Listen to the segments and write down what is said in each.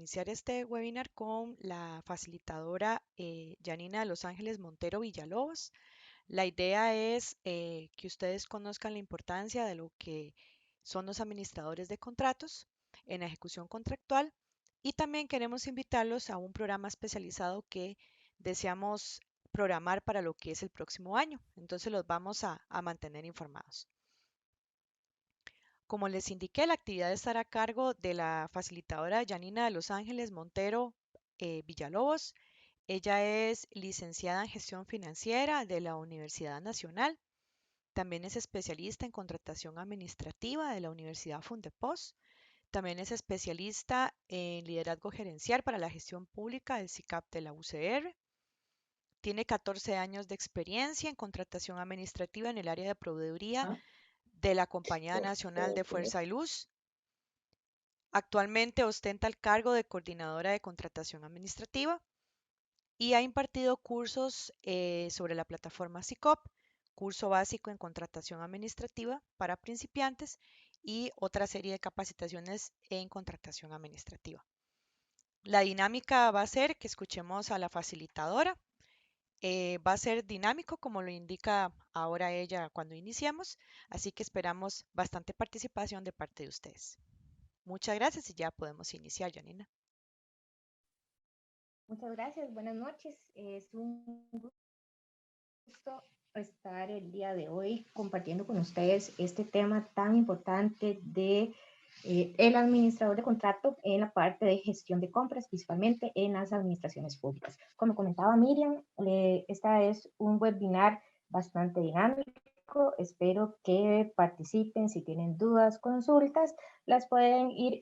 iniciar este webinar con la facilitadora Yanina de Los Ángeles Montero Villalobos. La idea es que ustedes conozcan la importancia de lo que son los administradores de contratos en la ejecución contractual y también queremos invitarlos a un programa especializado que deseamos programar para lo que es el próximo año. Entonces los vamos a mantener informados. Como les indiqué, la actividad estará a cargo de la facilitadora Yanina de Los Ángeles Montero Villalobos. Ella es licenciada en gestión financiera de la Universidad Nacional. También es especialista en contratación administrativa de la Universidad Fundepos. También es especialista en liderazgo gerencial para la gestión pública del SICAP de la UCR. Tiene 14 años de experiencia en contratación administrativa en el área de proveeduría de la Compañía Nacional de Fuerza y Luz. Actualmente ostenta el cargo de coordinadora de contratación administrativa y ha impartido cursos sobre la plataforma SICOP, curso básico en contratación administrativa para principiantes y otra serie de capacitaciones en contratación administrativa. La dinámica va a ser que escuchemos a la facilitadora. Va a ser dinámico como lo indica ahora ella cuando iniciemos, así que esperamos bastante participación de parte de ustedes. Muchas gracias y ya podemos iniciar, Janina. Muchas gracias, buenas noches. Es un gusto estar el día de hoy compartiendo con ustedes este tema tan importante de el administrador de contrato en la parte de gestión de compras, principalmente en las administraciones públicas. Como comentaba Miriam, esta es un webinar bastante dinámico. Espero que participen. Si tienen dudas, consultas, las pueden ir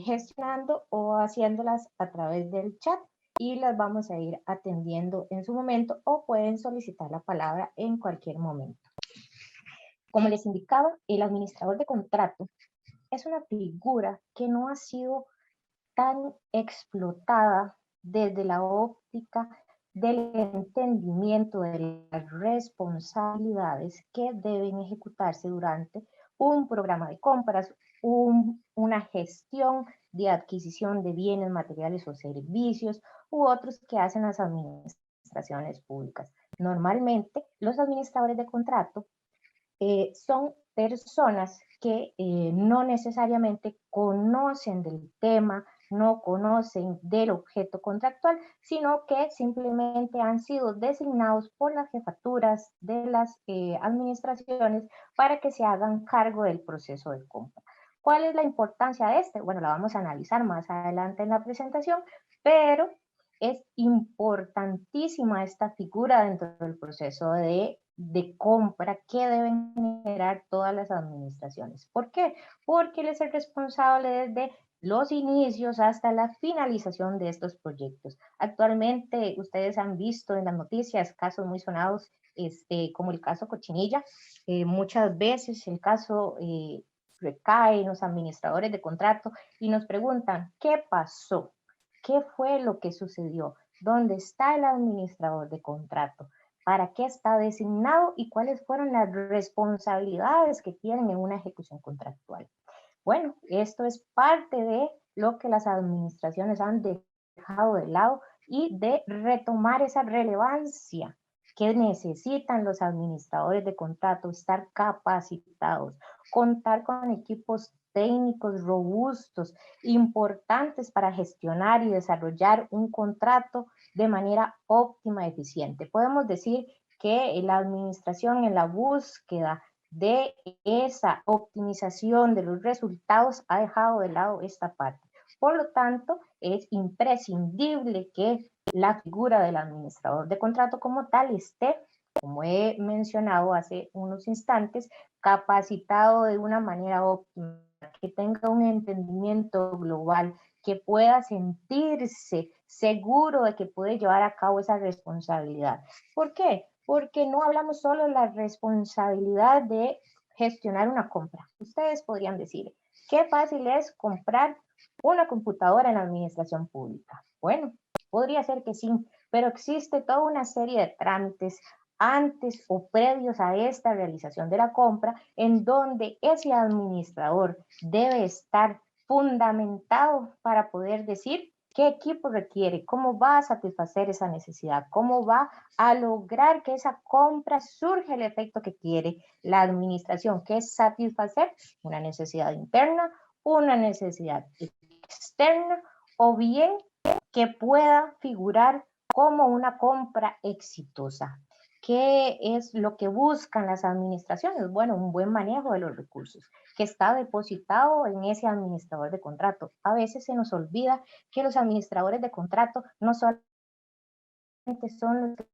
gestionando o haciéndolas a través del chat y las vamos a ir atendiendo en su momento o pueden solicitar la palabra en cualquier momento. Como les indicaba, el administrador de contrato es una figura que no ha sido tan explotada desde la óptica del entendimiento de las responsabilidades que deben ejecutarse durante un programa de compras, una gestión de adquisición de bienes materiales o servicios u otros que hacen las administraciones públicas. Normalmente, los administradores de contrato son personas que no necesariamente conocen del tema, no conocen del objeto contractual, sino que simplemente han sido designados por las jefaturas de las administraciones para que se hagan cargo del proceso de compra. ¿Cuál es la importancia de este? Bueno, la vamos a analizar más adelante en la presentación, pero es importantísima esta figura dentro del proceso de compra que deben generar todas las administraciones. ¿Por qué? Porque él es el responsable desde los inicios hasta la finalización de estos proyectos. Actualmente ustedes han visto en las noticias casos muy sonados, como el caso Cochinilla. Muchas veces el caso recae en los administradores de contrato y nos preguntan, ¿qué pasó? ¿Qué fue lo que sucedió? ¿Dónde está el administrador de contrato? ¿Para qué está designado y cuáles fueron las responsabilidades que tienen en una ejecución contractual? Bueno, esto es parte de lo que las administraciones han dejado de lado y de retomar esa relevancia que necesitan los administradores de contrato, estar capacitados, contar con equipos técnicos robustos, importantes para gestionar y desarrollar un contrato de manera óptima y eficiente. Podemos decir que la administración en la búsqueda de esa optimización de los resultados ha dejado de lado esta parte. Por lo tanto, es imprescindible que la figura del administrador de contrato como tal esté, como he mencionado hace unos instantes, capacitado de una manera óptima, que tenga un entendimiento global, que pueda sentirse seguro de que puede llevar a cabo esa responsabilidad. ¿Por qué? Porque no hablamos solo de la responsabilidad de gestionar una compra. Ustedes podrían decir, qué fácil es comprar una computadora en la administración pública. Bueno, podría ser que sí, pero existe toda una serie de trámites antes o previos a esta realización de la compra, en donde ese administrador debe estar fundamentado para poder decir ¿Qué equipo requiere? ¿Cómo va a satisfacer esa necesidad? ¿Cómo va a lograr que esa compra surja el efecto que quiere la administración, que es satisfacer una necesidad interna, una necesidad externa, o bien que pueda figurar como una compra exitosa? ¿Qué es lo que buscan las administraciones? Bueno, un buen manejo de los recursos que está depositado en ese administrador de contrato. A veces se nos olvida que los administradores de contrato no solamente son los que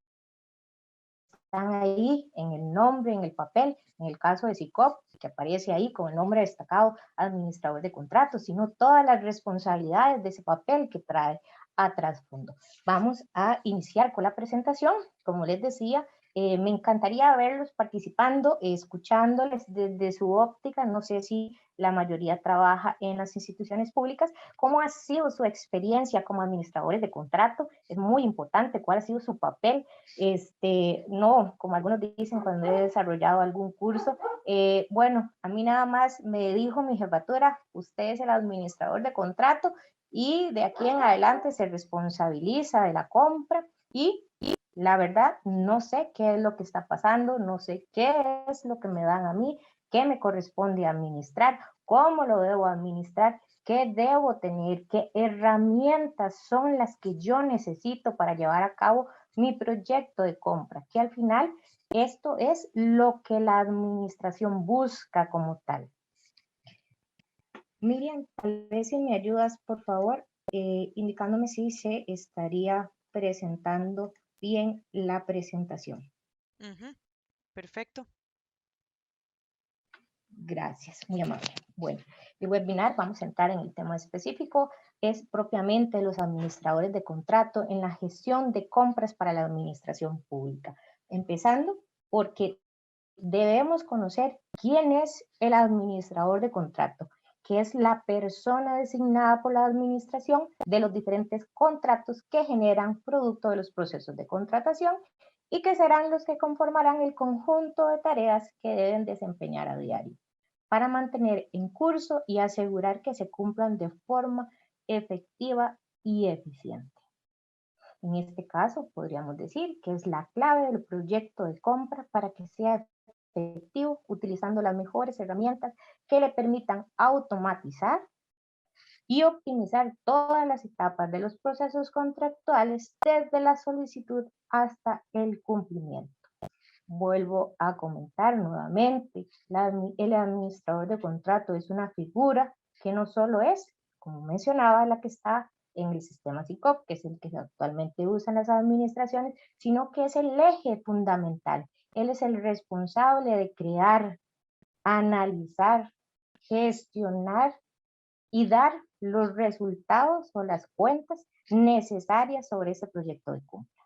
están ahí en el nombre, en el papel, en el caso de SICOP, que aparece ahí con el nombre destacado administrador de contratos, sino todas las responsabilidades de ese papel que trae a trasfondo. Vamos a iniciar con la presentación. Como les decía, me encantaría verlos participando, escuchándoles desde su óptica. No sé si la mayoría trabaja en las instituciones públicas. ¿Cómo ha sido su experiencia como administradores de contrato? Es muy importante. ¿Cuál ha sido su papel? No, como algunos dicen cuando he desarrollado algún curso, bueno, a mí nada más me dijo mi jefatura, usted es el administrador de contrato y de aquí en adelante se responsabiliza de la compra y la verdad no sé qué es lo que está pasando, no sé qué es lo que me dan a mí, qué me corresponde administrar, cómo lo debo administrar, qué debo tener, qué herramientas son las que yo necesito para llevar a cabo mi proyecto de compra, que al final esto es lo que la administración busca como tal. Miriam, tal vez si me ayudas, por favor, indicándome si se estaría presentando bien la presentación. Perfecto. Gracias, muy amable. Bueno, el webinar, vamos a entrar en el tema específico, es propiamente los administradores de contrato en la gestión de compras para la administración pública. Empezando porque debemos conocer quién es el administrador de contrato, que es la persona designada por la administración de los diferentes contratos que generan producto de los procesos de contratación y que serán los que conformarán el conjunto de tareas que deben desempeñar a diario para mantener en curso y asegurar que se cumplan de forma efectiva y eficiente. En este caso, podríamos decir que es la clave del proyecto de compra para que sea efectivo, utilizando las mejores herramientas que le permitan automatizar y optimizar todas las etapas de los procesos contractuales desde la solicitud hasta el cumplimiento. Vuelvo a comentar nuevamente, el administrador de contrato es una figura que no solo es, como mencionaba, la que está en el sistema SICOP, que es el que actualmente usan las administraciones, sino que es el eje fundamental. Él es el responsable de crear, analizar, gestionar y dar los resultados o las cuentas necesarias sobre ese proyecto de compra.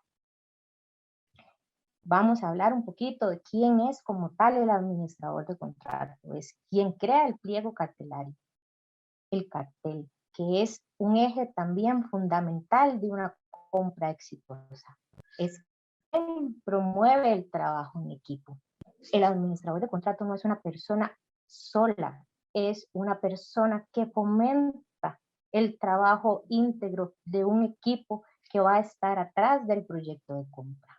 Vamos a hablar un poquito de quién es como tal el administrador de contrato. Es quien crea el pliego cartelario, el cartel, que es un eje también fundamental de una compra exitosa. Es quien promueve el trabajo en equipo. El administrador de contrato no es una persona sola, es una persona que fomenta el trabajo íntegro de un equipo que va a estar atrás del proyecto de compra.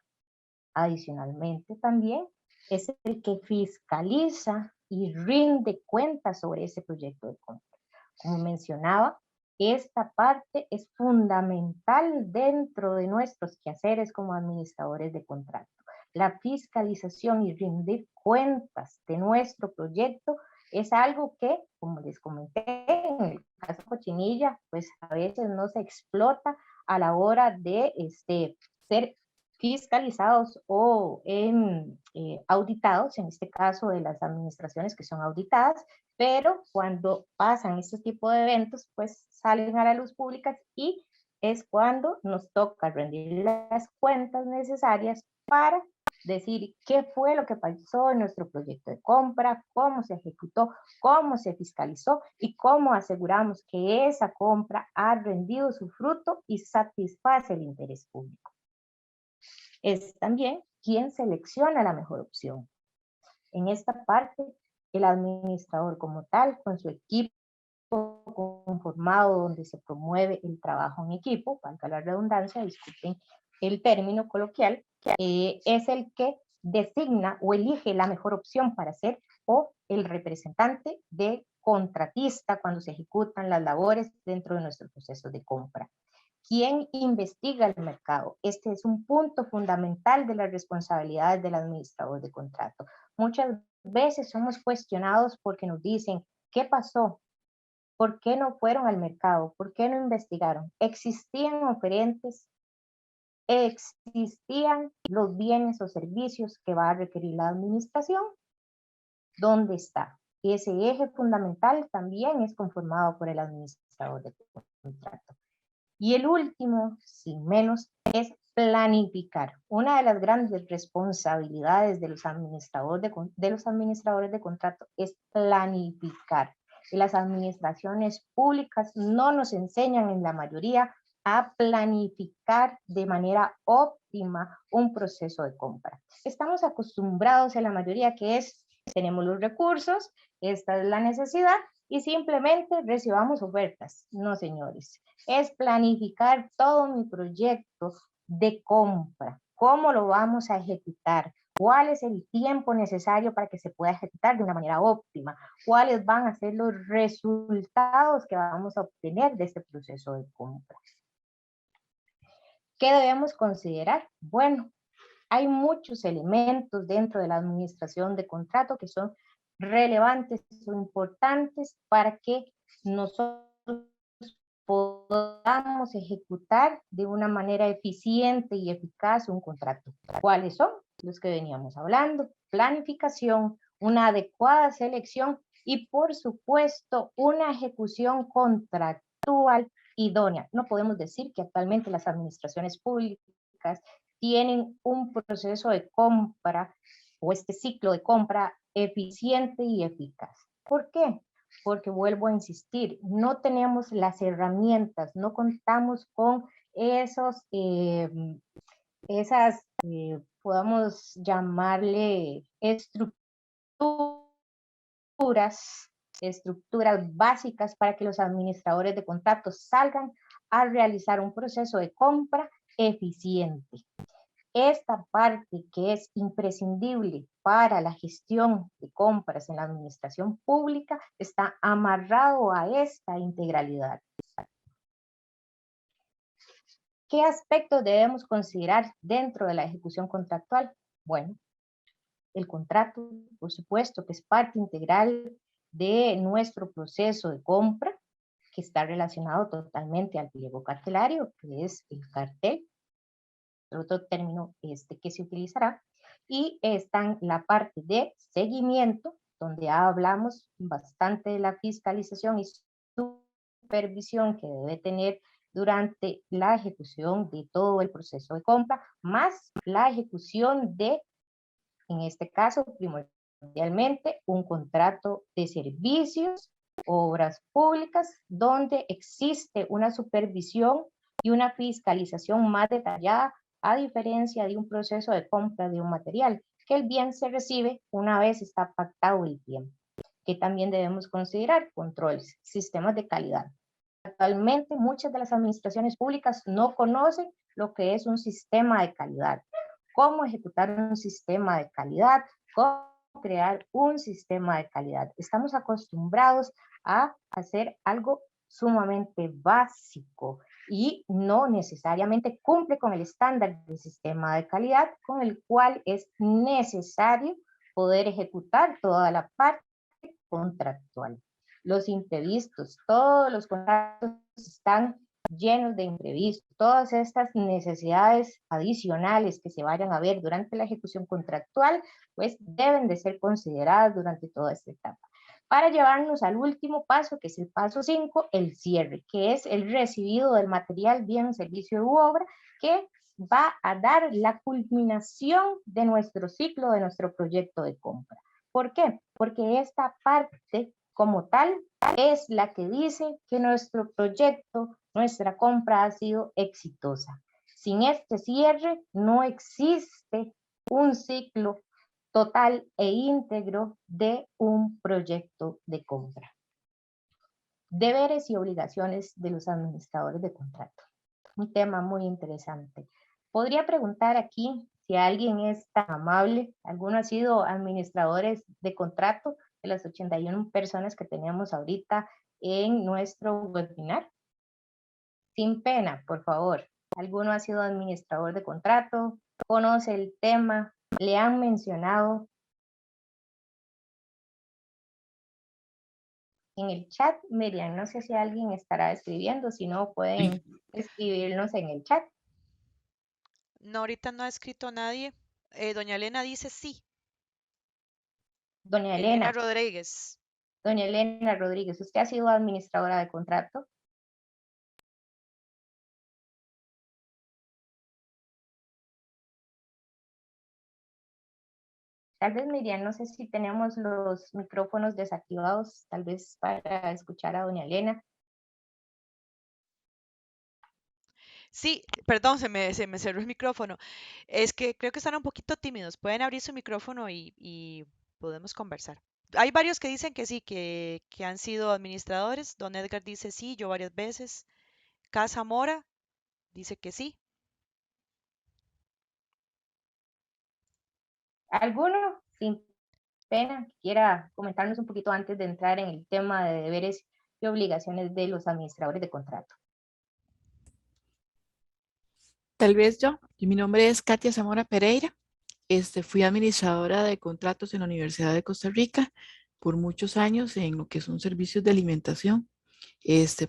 Adicionalmente, también es el que fiscaliza y rinde cuentas sobre ese proyecto de compra. Como mencionaba, esta parte es fundamental dentro de nuestros quehaceres como administradores de contrato. La fiscalización y rendir cuentas de nuestro proyecto es algo que, como les comenté, en el caso de Cochinilla, pues a veces no se explota a la hora de ser fiscalizados o auditados, en este caso de las administraciones que son auditadas, pero cuando pasan este tipo de eventos, pues salen a la luz pública y es cuando nos toca rendir las cuentas necesarias para decir qué fue lo que pasó en nuestro proyecto de compra, cómo se ejecutó, cómo se fiscalizó y cómo aseguramos que esa compra ha rendido su fruto y satisface el interés público. Es también quien selecciona la mejor opción. En esta parte, el administrador como tal, con su equipo conformado donde se promueve el trabajo en equipo, valga la redundancia, disculpen el término coloquial, es el que designa o elige la mejor opción para ser o el representante de contratista cuando se ejecutan las labores dentro de nuestro proceso de compra. ¿Quién investiga el mercado? Este es un punto fundamental de las responsabilidades del administrador de contrato. Muchas veces somos cuestionados porque nos dicen, ¿qué pasó? ¿Por qué no fueron al mercado? ¿Por qué no investigaron? ¿Existían oferentes? ¿Existían los bienes o servicios que va a requerir la administración? ¿Dónde está? Ese eje fundamental también es conformado por el administrador de contrato. Y el último, sin menos, es planificar. Una de las grandes responsabilidades de los administradores de contrato es planificar. Y las administraciones públicas no nos enseñan en la mayoría a planificar de manera óptima un proceso de compra. Estamos acostumbrados en la mayoría que es, tenemos los recursos, esta es la necesidad y simplemente recibamos ofertas. No, señores, es planificar todo mi proyecto de compra. ¿Cómo lo vamos a ejecutar? ¿Cuál es el tiempo necesario para que se pueda ejecutar de una manera óptima? ¿Cuáles van a ser los resultados que vamos a obtener de este proceso de compra? ¿Qué debemos considerar? Bueno, hay muchos elementos dentro de la administración de contrato que son relevantes o importantes para que nosotros podamos ejecutar de una manera eficiente y eficaz un contrato. ¿Cuáles son? Los que veníamos hablando: planificación, una adecuada selección y, por supuesto, una ejecución contractual idónea. No podemos decir que actualmente las administraciones públicas tienen un proceso de compra o este ciclo de compra eficiente y eficaz. ¿Por qué? Porque vuelvo a insistir, no tenemos las herramientas, no contamos con podamos llamarle estructuras básicas para que los administradores de contratos salgan a realizar un proceso de compra eficiente. Esta parte que es imprescindible para la gestión de compras en la administración pública está amarrado a esta integralidad. ¿Qué aspectos debemos considerar dentro de la ejecución contractual? Bueno, el contrato, por supuesto, que es parte integral de nuestro proceso de compra, que está relacionado totalmente al pliego cartelario, que es el cartel, otro término que se utilizará, y está en la parte de seguimiento, donde hablamos bastante de la fiscalización y supervisión que debe tener durante la ejecución de todo el proceso de compra, más la ejecución de, en este caso, primordialmente, un contrato de servicios, obras públicas, donde existe una supervisión y una fiscalización más detallada, a diferencia de un proceso de compra de un material, que el bien se recibe una vez está pactado el tiempo. Que también debemos considerar controles, sistemas de calidad. Actualmente muchas de las administraciones públicas no conocen lo que es un sistema de calidad, cómo ejecutar un sistema de calidad, cómo crear un sistema de calidad. Estamos acostumbrados a hacer algo sumamente básico y no necesariamente cumple con el estándar del sistema de calidad con el cual es necesario poder ejecutar toda la parte contractual. Los imprevistos, todos los contratos están llenos de imprevistos. Todas estas necesidades adicionales que se vayan a ver durante la ejecución contractual, pues deben de ser consideradas durante toda esta etapa. Para llevarnos al último paso, que es el paso 5, el cierre, que es el recibido del material, bien, servicio u obra, que va a dar la culminación de nuestro ciclo, de nuestro proyecto de compra. ¿Por qué? Porque esta parte como tal es la que dice que nuestro proyecto, nuestra compra ha sido exitosa. Sin este cierre no existe un ciclo total e íntegro de un proyecto de compra. Deberes y obligaciones de los administradores de contrato. Un tema muy interesante. Podría preguntar aquí si alguien es tan amable, ¿alguno ha sido administradores de contrato de las 81 personas que tenemos ahorita en nuestro webinar? Sin pena, por favor. ¿Alguno ha sido administrador de contrato? ¿Conoce el tema? ¿Le han mencionado? En el chat, Miriam, no sé si alguien estará escribiendo, si no pueden escribirnos en el chat. No, ahorita no ha escrito nadie. Doña Elena dice sí. Doña Elena Elena, Rodríguez. doña Elena Rodríguez, ¿usted ha sido administradora de contrato? Tal vez, Miriam, no sé si tenemos los micrófonos desactivados, tal vez para escuchar a doña Elena. Sí, perdón, se me cerró el micrófono. Es que creo que están un poquito tímidos. Pueden abrir su micrófono y podemos conversar. Hay varios que dicen que sí, que han sido administradores. Don Edgar dice sí, yo varias veces. Casa Mora dice que sí. ¿Alguno, sin pena, que quiera comentarnos un poquito antes de entrar en el tema de deberes y obligaciones de los administradores de contrato? Tal vez yo. Y mi nombre es Katia Zamora Pereira. Fui administradora de contratos en la Universidad de Costa Rica por muchos años en lo que son servicios de alimentación.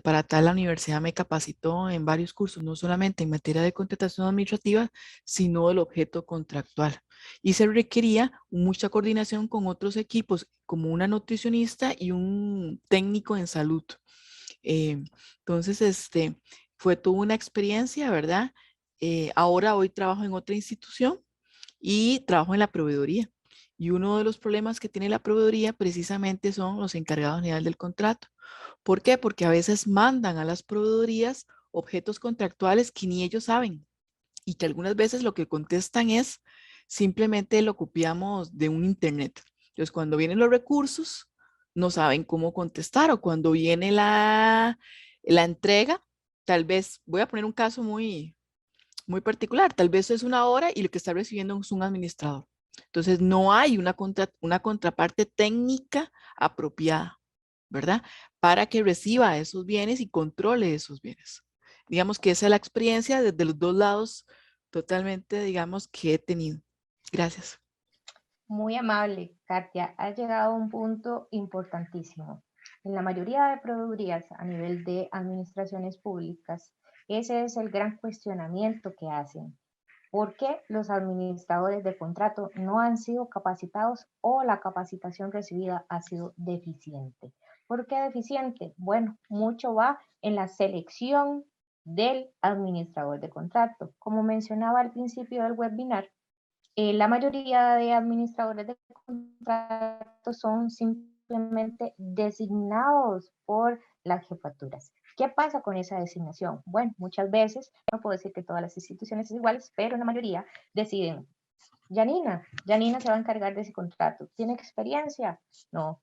Para tal, la universidad me capacitó en varios cursos, no solamente en materia de contratación administrativa, sino del objeto contractual. Y se requería mucha coordinación con otros equipos, como una nutricionista y un técnico en salud. Entonces, fue toda una experiencia, ¿verdad? Ahora hoy trabajo en otra institución y trabajo en la proveeduría. Y uno de los problemas que tiene la proveeduría precisamente son los encargados generales del contrato. ¿Por qué? Porque a veces mandan a las proveedurías objetos contractuales que ni ellos saben y que algunas veces lo que contestan es simplemente lo copiamos de un internet. Entonces, cuando vienen los recursos, no saben cómo contestar o cuando viene la entrega, tal vez, voy a poner un caso muy particular, tal vez es una hora y lo que está recibiendo es un administrador. Entonces, no hay una contraparte técnica apropiada, ¿verdad? Para que reciba esos bienes y controle esos bienes. Digamos que esa es la experiencia desde los dos lados totalmente, digamos, que he tenido. Gracias. Muy amable, Katia. Ha llegado a un punto importantísimo. En la mayoría de proveedurías a nivel de administraciones públicas, ese es el gran cuestionamiento que hacen. ¿Por qué los administradores de contrato no han sido capacitados o la capacitación recibida ha sido deficiente? ¿Por qué deficiente? Bueno, mucho va en la selección del administrador de contrato. Como mencionaba al principio del webinar, la mayoría de administradores de contratos son simplemente designados por las jefaturas. ¿Qué pasa con esa designación? Bueno, muchas veces, no puedo decir que todas las instituciones son iguales, pero en la mayoría deciden, Janina se va a encargar de ese contrato. ¿Tiene experiencia? No.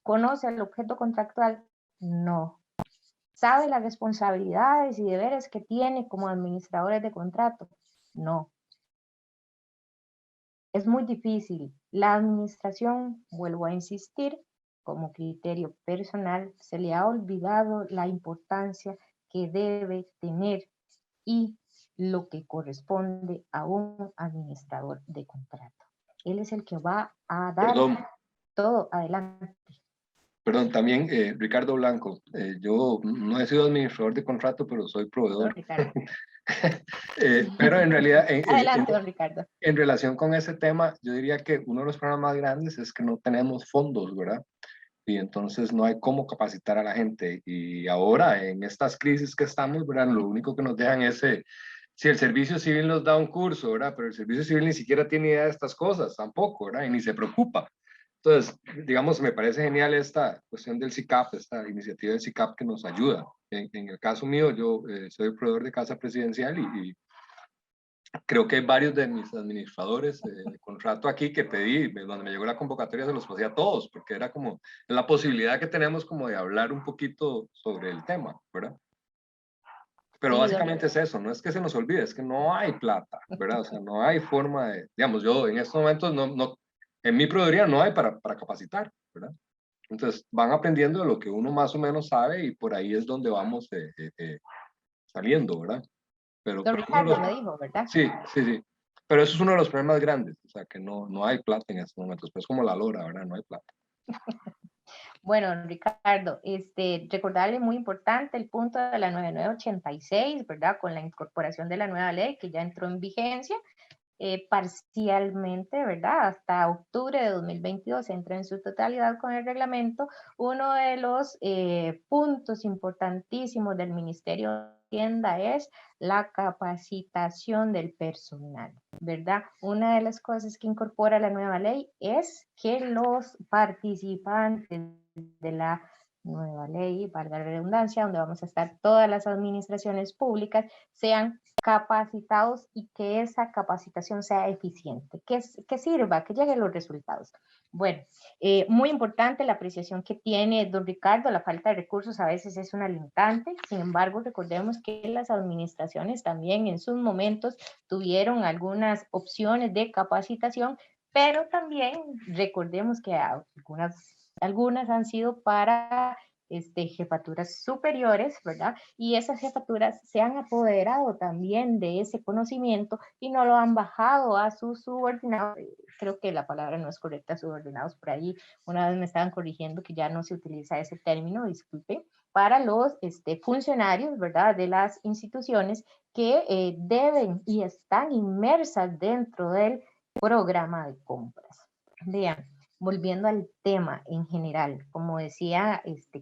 ¿Conoce el objeto contractual? No. ¿Sabe las responsabilidades y deberes que tiene como administradores de contrato? No. Es muy difícil. La administración, vuelvo a insistir, como criterio personal, se le ha olvidado la importancia que debe tener y lo que corresponde a un administrador de contrato. Él es el que va a dar Perdón, todo adelante. perdón, también Ricardo Blanco. Yo no he sido administrador de contrato, pero soy Don proveedor. Ricardo. Pero en realidad, Adelante, don Ricardo. en relación con ese tema, yo diría que uno de los problemas más grandes es que no tenemos fondos, ¿verdad? Y entonces no hay cómo capacitar a la gente. Y ahora, en estas crisis que estamos, ¿verdad? Lo único que nos dejan es, si el servicio civil nos da un curso, ¿verdad? Pero el servicio civil ni siquiera tiene idea de estas cosas, tampoco, ¿verdad? Y ni se preocupa. Entonces, digamos, me parece genial esta cuestión del SICAP, esta iniciativa del SICAP que nos ayuda. En el caso mío, yo soy proveedor de casa presidencial y creo que hay varios de mis administradores de contrato aquí que pedí, donde me llegó la convocatoria, se los pasé a todos, porque era como la posibilidad que tenemos como de hablar un poquito sobre el tema, ¿verdad? Pero Sí, básicamente es eso, no es que se nos olvide, es que no hay plata, ¿verdad? O sea, no hay forma de, digamos, yo en estos momentos en mi proveeduría no hay para capacitar, ¿verdad? Entonces van aprendiendo de lo que uno más o menos sabe y por ahí es donde vamos saliendo, ¿verdad? don Pero uno de Ricardo los, me dijo, ¿verdad? sí, sí, sí. Pero eso es uno de los problemas grandes, o sea, que no hay plata en estos momentos, pues como la lora, ¿verdad? No hay plata. Bueno, don Ricardo, recordarle muy importante el punto de la 9986, ¿verdad? Con la incorporación de la nueva ley que ya entró en vigencia parcialmente, ¿verdad? Hasta octubre de 2022 entra en su totalidad con el reglamento. Uno de los puntos importantísimos del Ministerio de Hacienda es la capacitación del personal, ¿verdad? Una de las cosas que incorpora la nueva ley es que los participantes de la nueva ley, valga la redundancia, donde vamos a estar todas las administraciones públicas, sean capacitados y que esa capacitación sea eficiente, que sirva, que lleguen los resultados. Bueno, muy importante la apreciación que tiene don Ricardo, la falta de recursos a veces es una limitante, sin embargo, recordemos que las administraciones también en sus momentos tuvieron algunas opciones de capacitación, pero también recordemos que algunas han sido para jefaturas superiores, ¿verdad? Y esas jefaturas se han apoderado también de ese conocimiento y no lo han bajado a sus subordinados. Creo que la palabra no es correcta, subordinados, por ahí una vez me estaban corrigiendo que ya no se utiliza ese término, disculpe, para los funcionarios, ¿verdad? De las instituciones que deben y están inmersas dentro del programa de compras. Vean, volviendo al tema en general, como decía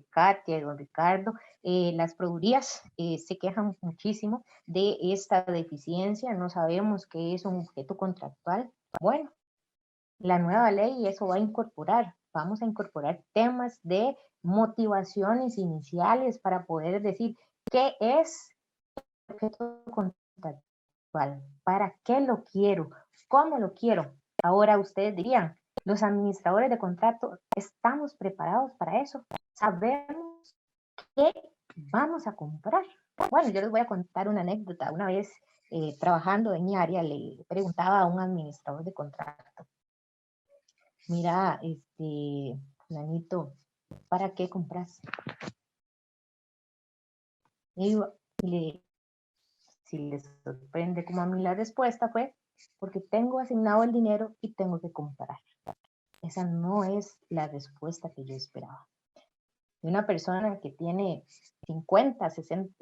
Katia y don Ricardo, las proveedurías se quejan muchísimo de esta deficiencia, no sabemos qué es un objeto contractual. Bueno, la nueva ley eso va a incorporar, vamos a incorporar temas de motivaciones iniciales para poder decir qué es el objeto contractual, para qué lo quiero, cómo lo quiero. Ahora ustedes dirían, los administradores de contrato estamos preparados para eso, sabemos qué vamos a comprar. Bueno, yo les voy a contar una anécdota. Una vez trabajando en mi área le preguntaba a un administrador de contrato, mira, Nanito, ¿para qué compras? Y si les sorprende como a mí la respuesta fue, porque tengo asignado el dinero y tengo que comprar. Esa no es la respuesta que yo esperaba. De una persona que tiene 50, 60,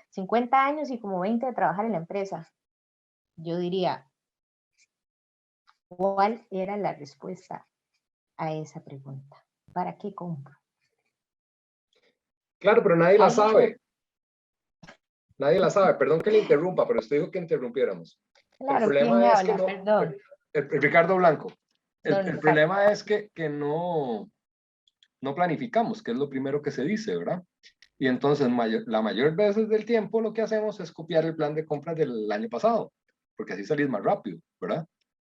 50 años y como 20 de trabajar en la empresa, yo diría, ¿cuál era la respuesta a esa pregunta? ¿Para qué compro? Claro, pero nadie la Hay mucho sabe. Nadie la sabe. Perdón que le interrumpa, pero usted dijo que interrumpiéramos. El Claro, ¿quién problema es que habla? no, Perdón. Ricardo Blanco, Don el Ricardo. problema es que no planificamos, que es lo primero que se dice, ¿verdad? Y entonces la mayor veces del tiempo lo que hacemos es copiar el plan de compras del año pasado, porque así salís más rápido, ¿verdad?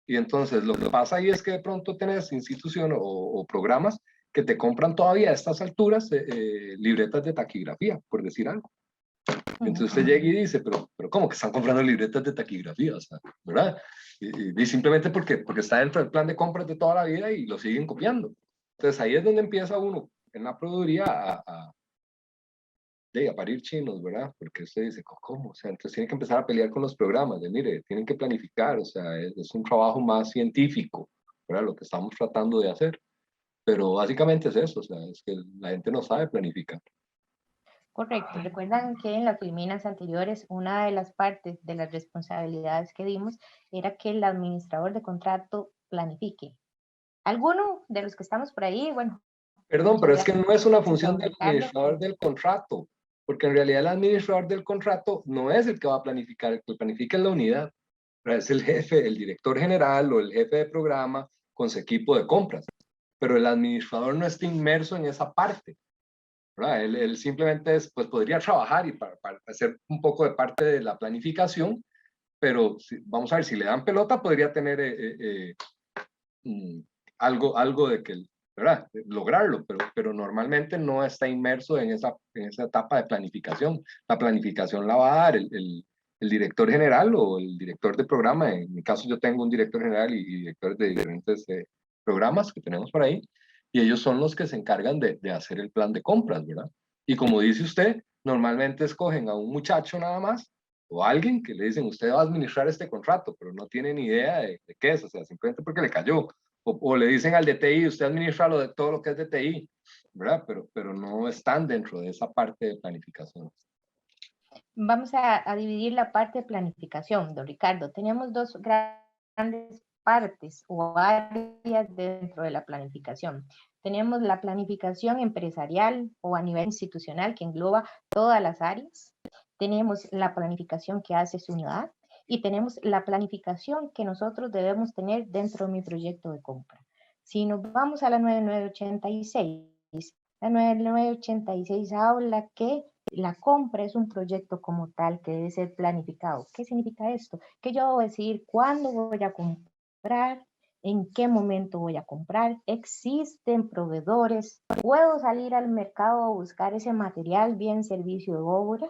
Y entonces lo que pasa ahí es que de pronto tenés instituciones o programas que te compran todavía a estas alturas libretas de taquigrafía, por decir algo. Y entonces usted llega y dice, pero ¿cómo que están comprando libretas de taquigrafía? O sea, ¿verdad? Y simplemente porque está dentro del plan de compras de toda la vida y lo siguen copiando. Entonces ahí es donde empieza uno en la proveeduría a parir chinos, ¿verdad? Porque usted dice, ¿cómo? O sea, entonces tiene que empezar a pelear con los programas, de mire, tienen que planificar, o sea, es un trabajo más científico, ¿verdad? Lo que estamos tratando de hacer. Pero básicamente es eso, o sea, es que la gente no sabe planificar. Correcto. Recuerdan que en las filminas anteriores una de las partes de las responsabilidades que dimos era que el administrador de contrato planifique. Alguno de los que estamos por ahí, bueno. Perdón, pero es que no es una Gracias, función don del Ricardo. administrador del contrato, porque en realidad el administrador del contrato no es el que va a planificar, el que planifica es la unidad. Es el jefe, el director general o el jefe de programa con su equipo de compras. Pero el administrador no está inmerso en esa parte. ¿Verdad? Él simplemente pues podría trabajar y para hacer un poco de parte de la planificación, pero vamos a ver, si le dan pelota podría tener algo de que, ¿verdad? Lograrlo, pero normalmente no está inmerso en esa etapa de planificación. La planificación la va a dar el director general o el director de programa. En mi caso yo tengo un director general y directores de diferentes programas que tenemos por ahí, y ellos son los que se encargan de hacer el plan de compras, ¿verdad? Y como dice usted, normalmente escogen a un muchacho nada más o a alguien que le dicen, usted va a administrar este contrato, pero no tiene ni idea de qué es, o sea, simplemente porque le cayó. O le dicen al de TI, usted administra todo lo que es de TI, ¿verdad? Pero no están dentro de esa parte de planificación. Vamos a dividir la parte de planificación, don Ricardo. Tenemos dos grandes partes o áreas dentro de la planificación. Tenemos la planificación empresarial o a nivel institucional que engloba todas las áreas. Tenemos la planificación que hace su unidad y tenemos la planificación que nosotros debemos tener dentro de mi proyecto de compra. Si nos vamos a la 9986, la 9986 habla que la compra es un proyecto como tal que debe ser planificado. ¿Qué significa esto? Que yo debo decidir cuándo voy a comprar, en qué momento voy a comprar, existen proveedores, puedo salir al mercado a buscar ese material, bien, servicio de obra.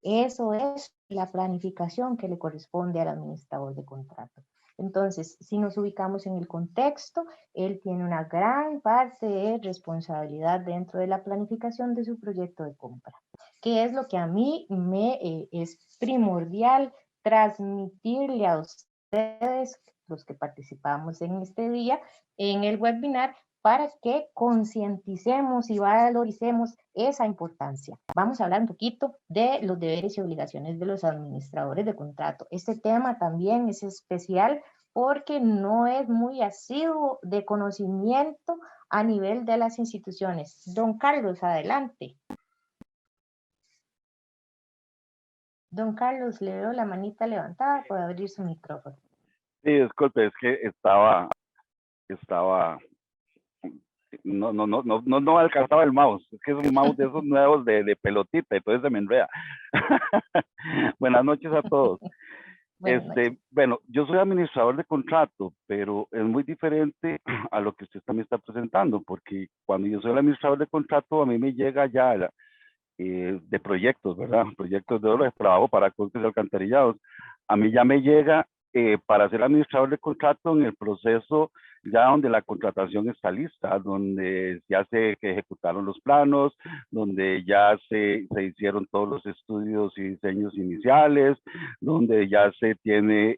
Eso es la planificación que le corresponde al administrador de contrato. Entonces, si nos ubicamos en el contexto, él tiene una gran parte de responsabilidad dentro de la planificación de su proyecto de compra, que es lo que a mí me es primordial transmitirle a ustedes, los que participamos en este día, en el webinar, para que concienticemos y valoricemos esa importancia. Vamos a hablar un poquito de los deberes y obligaciones de los administradores de contrato. Este tema también es especial porque no es muy asiduo de conocimiento a nivel de las instituciones. Don Carlos, adelante. Don Carlos, le veo la manita levantada, puede abrir su micrófono. Sí, disculpe, es que estaba, no alcanzaba el mouse, es que es un mouse de esos nuevos de pelotita, entonces se me enreda. Buenas noches a todos. Bueno, yo soy administrador de contrato, pero es muy diferente a lo que usted también está presentando, porque cuando yo soy el administrador de contrato, a mí me llega ya de proyectos, ¿verdad? Proyectos de obra de trabajo para cortes y alcantarillados. A mí ya me llega para ser administrador de contrato en el proceso ya donde la contratación está lista, donde ya se ejecutaron los planos, donde ya se hicieron todos los estudios y diseños iniciales, donde ya se tiene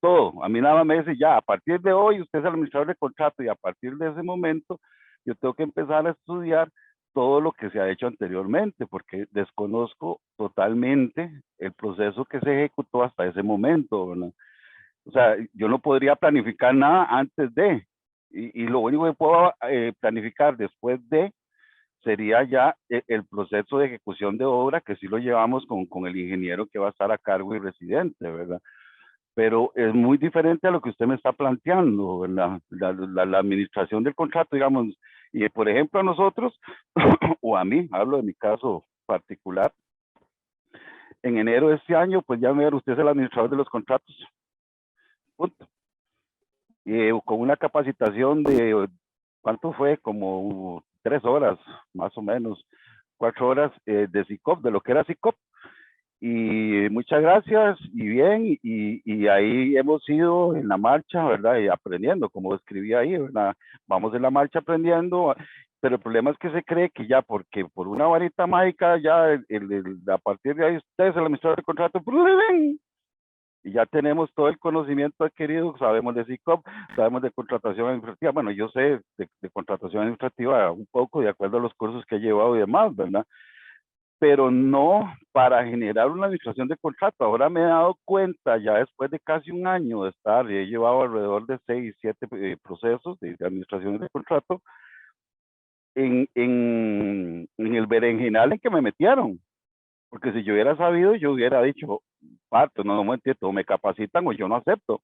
todo. A mí nada me dice, ya, a partir de hoy usted es el administrador de contrato y a partir de ese momento yo tengo que empezar a estudiar todo lo que se ha hecho anteriormente, porque desconozco totalmente el proceso que se ejecutó hasta ese momento, ¿verdad? O sea, yo no podría planificar nada antes de, y lo único que puedo planificar después de sería ya el proceso de ejecución de obra, que sí lo llevamos con el ingeniero que va a estar a cargo y residente, ¿verdad? Pero es muy diferente a lo que usted me está planteando, ¿verdad? La administración del contrato, digamos, y por ejemplo a nosotros, o a mí, hablo de mi caso particular, en enero de este año, pues ya usted es el administrador de los contratos, punto. Con una capacitación de, ¿cuánto fue? Como 3 horas, más o menos, 4 horas de SICOP, de lo que era SICOP. Y muchas gracias y bien, y ahí hemos ido en la marcha, ¿verdad? Y aprendiendo, como escribí ahí, ¿verdad? Vamos en la marcha aprendiendo, pero el problema es que se cree que ya porque por una varita mágica ya a partir de ahí usted es el administrador de contrato, y ya tenemos todo el conocimiento adquirido, sabemos de SICOP, sabemos de contratación administrativa. Bueno, yo sé de contratación administrativa un poco de acuerdo a los cursos que he llevado y demás, ¿verdad? Pero no para generar una administración de contrato. Ahora me he dado cuenta, ya después de casi un año de estar, y he llevado alrededor de 6, 7 procesos de administración de contrato, en el berenjenal en que me metieron. Porque si yo hubiera sabido, yo hubiera dicho, parto, no me entiendo, me capacitan o yo no acepto.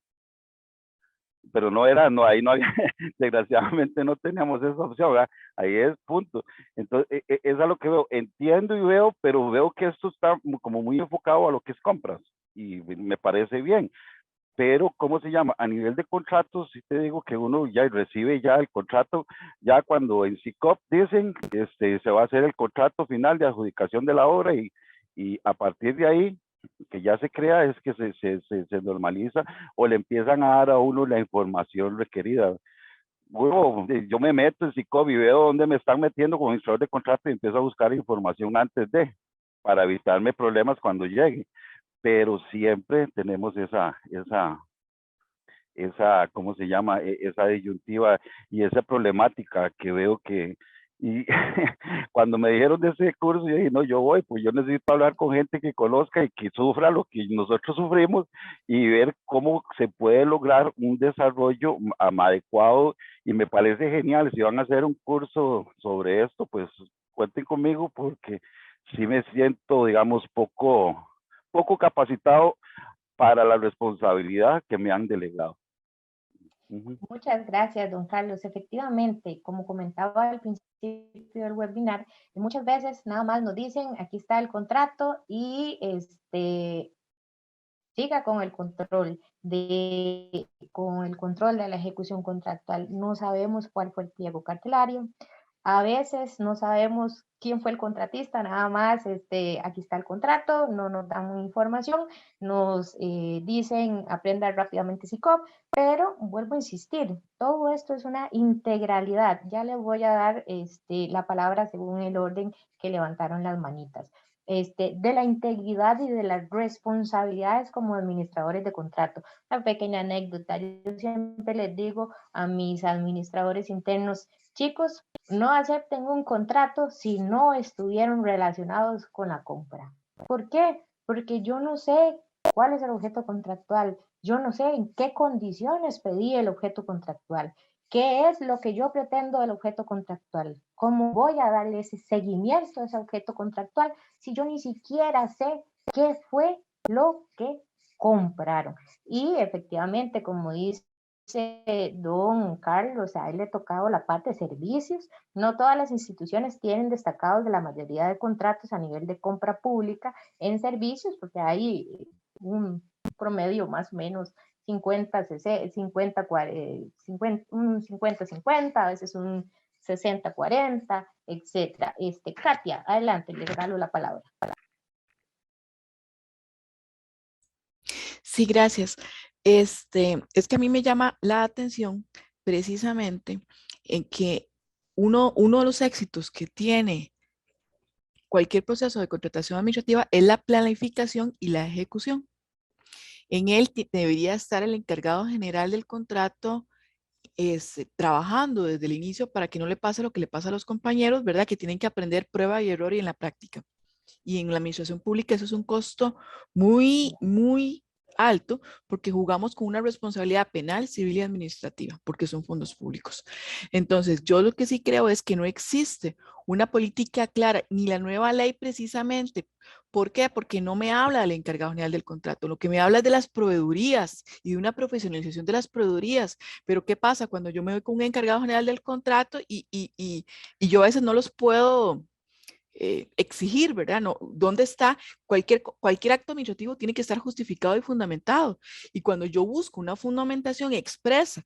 Pero no era, no, ahí no había, desgraciadamente no teníamos esa opción, ¿verdad? Ahí es punto. Entonces, es a lo que veo, entiendo y veo, pero veo que esto está como muy enfocado a lo que es compras y me parece bien. Pero, ¿cómo se llama? A nivel de contratos, sí te digo que uno ya recibe ya el contrato, ya cuando en SICOP dicen, se va a hacer el contrato final de adjudicación de la obra y a partir de ahí, que ya se crea, es que se normaliza o le empiezan a dar a uno la información requerida. Bueno, yo me meto en SICOP y veo dónde me están metiendo como administrador de contrato y empiezo a buscar información antes para evitarme problemas cuando llegue. Pero siempre tenemos ¿cómo se llama? Esa disyuntiva y esa problemática que veo que, y cuando me dijeron de ese curso, yo dije, no, yo voy, pues yo necesito hablar con gente que conozca y que sufra lo que nosotros sufrimos y ver cómo se puede lograr un desarrollo adecuado, y me parece genial. Si van a hacer un curso sobre esto, pues cuenten conmigo, porque sí me siento, digamos, poco capacitado para la responsabilidad que me han delegado. Muchas gracias, don Carlos. Efectivamente, como comentaba al principio del webinar, muchas veces nada más nos dicen, aquí está el contrato y siga con el control de la ejecución contractual. No sabemos cuál fue el pliego cartelario. A veces no sabemos quién fue el contratista, nada más, aquí está el contrato, no nos dan información, nos dicen aprenda rápidamente SICOP, pero vuelvo a insistir, todo esto es una integralidad. Ya les voy a dar la palabra según el orden que levantaron las manitas. De la integridad y de las responsabilidades como administradores de contrato. Una pequeña anécdota, yo siempre les digo a mis administradores internos, chicos, no acepten un contrato si no estuvieron relacionados con la compra. ¿Por qué? Porque yo no sé cuál es el objeto contractual, yo no sé en qué condiciones pedí el objeto contractual, qué es lo que yo pretendo del objeto contractual, cómo voy a darle ese seguimiento a ese objeto contractual si yo ni siquiera sé qué fue lo que compraron. Y efectivamente, como dice don Carlos, a él le ha tocado la parte de servicios. No todas las instituciones tienen destacados de la mayoría de contratos a nivel de compra pública en servicios, porque hay un promedio más o menos 50, 50, 50, a veces un 60, 40, etcétera. Katia, adelante, le regalo la palabra. Sí, gracias. Es que a mí me llama la atención precisamente en que uno de los éxitos que tiene cualquier proceso de contratación administrativa es la planificación y la ejecución. En él debería estar el encargado general del contrato trabajando desde el inicio para que no le pase lo que le pasa a los compañeros, ¿verdad? Que tienen que aprender prueba y error y en la práctica. Y en la administración pública eso es un costo muy, muy alto porque jugamos con una responsabilidad penal, civil y administrativa, porque son fondos públicos. Entonces, yo lo que sí creo es que no existe una política clara, ni la nueva ley precisamente. ¿Por qué? Porque no me habla del encargado general del contrato, lo que me habla es de las proveedurías y de una profesionalización de las proveedurías. Pero ¿qué pasa cuando yo me voy con un encargado general del contrato y yo a veces no los puedo exigir, ¿verdad? No, ¿dónde está? Cualquier acto administrativo tiene que estar justificado y fundamentado. Y cuando yo busco una fundamentación expresa,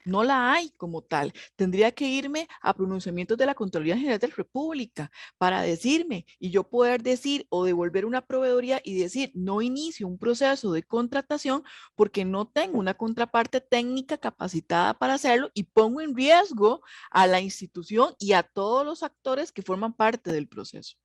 no la hay como tal. Tendría que irme a pronunciamientos de la Contraloría General de la República para decirme y yo poder decir o devolver una proveeduría y decir, no inicio un proceso de contratación porque no tengo una contraparte técnica capacitada para hacerlo y pongo en riesgo a la institución y a todos los actores que forman parte del proceso.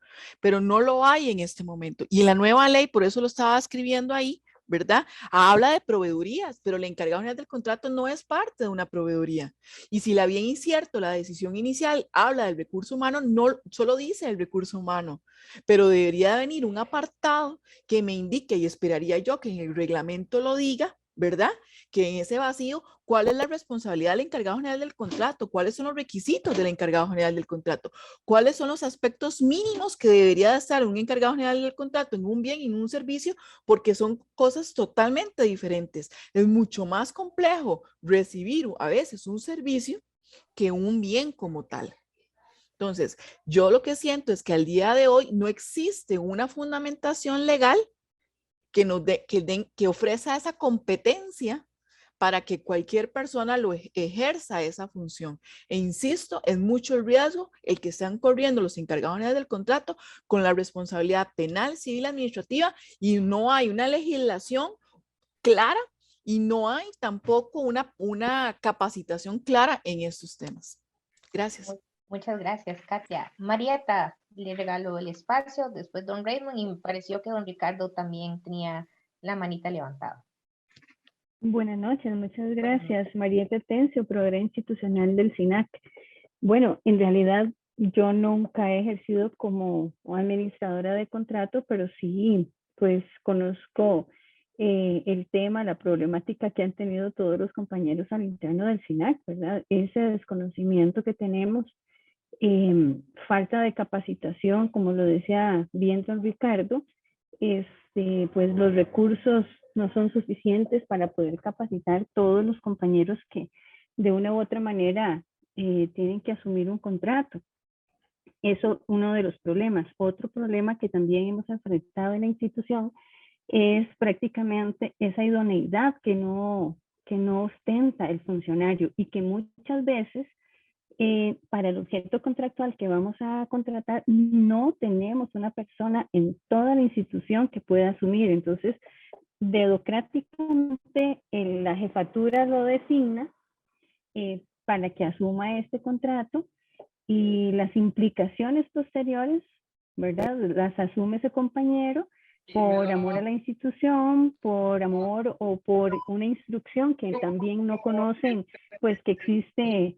Pero no lo hay en este momento. Y en la nueva ley, por eso lo estaba escribiendo ahí, ¿verdad? Habla de proveedurías, pero el encargado general del contrato no es parte de una proveeduría. Y si la bien incierto, la decisión inicial habla del recurso humano, no solo dice el recurso humano, pero debería venir un apartado que me indique, y esperaría yo que en el reglamento lo diga, ¿verdad? Que en ese vacío, ¿cuál es la responsabilidad del encargado general del contrato? ¿Cuáles son los requisitos del encargado general del contrato? ¿Cuáles son los aspectos mínimos que debería de estar un encargado general del contrato en un bien y en un servicio? Porque son cosas totalmente diferentes. Es mucho más complejo recibir a veces un servicio que un bien como tal. Entonces, yo lo que siento es que al día de hoy no existe una fundamentación legal que ofrezca esa competencia para que cualquier persona lo ejerza esa función. E insisto, es mucho el riesgo el que están corriendo los encargados del contrato con la responsabilidad penal, civil, administrativa, y no hay una legislación clara y no hay tampoco una capacitación clara en estos temas. Gracias. Muchas gracias, Katia. Marieta, le regalo el espacio, después don Raymond, y me pareció que don Ricardo también tenía la manita levantada. Buenas noches, muchas gracias. Marieta Tencio, proveedora institucional del SINAC. Bueno, en realidad yo nunca he ejercido como administradora de contrato, pero sí, pues conozco el tema, la problemática que han tenido todos los compañeros al interno del SINAC, ¿verdad? Ese desconocimiento que tenemos, falta de capacitación, como lo decía bien don Ricardo, pues los recursos no son suficientes para poder capacitar todos los compañeros que de una u otra manera tienen que asumir un contrato. Eso es uno de los problemas. Otro problema que también hemos enfrentado en la institución es prácticamente esa idoneidad que no ostenta el funcionario y que muchas veces para el objeto contractual que vamos a contratar no tenemos una persona en toda la institución que pueda asumir. Entonces, dedocráticamente la jefatura lo designa para que asuma este contrato y las implicaciones posteriores, ¿verdad? Las asume ese compañero por amor a la institución, por amor o por una instrucción que también no conocen, pues que existe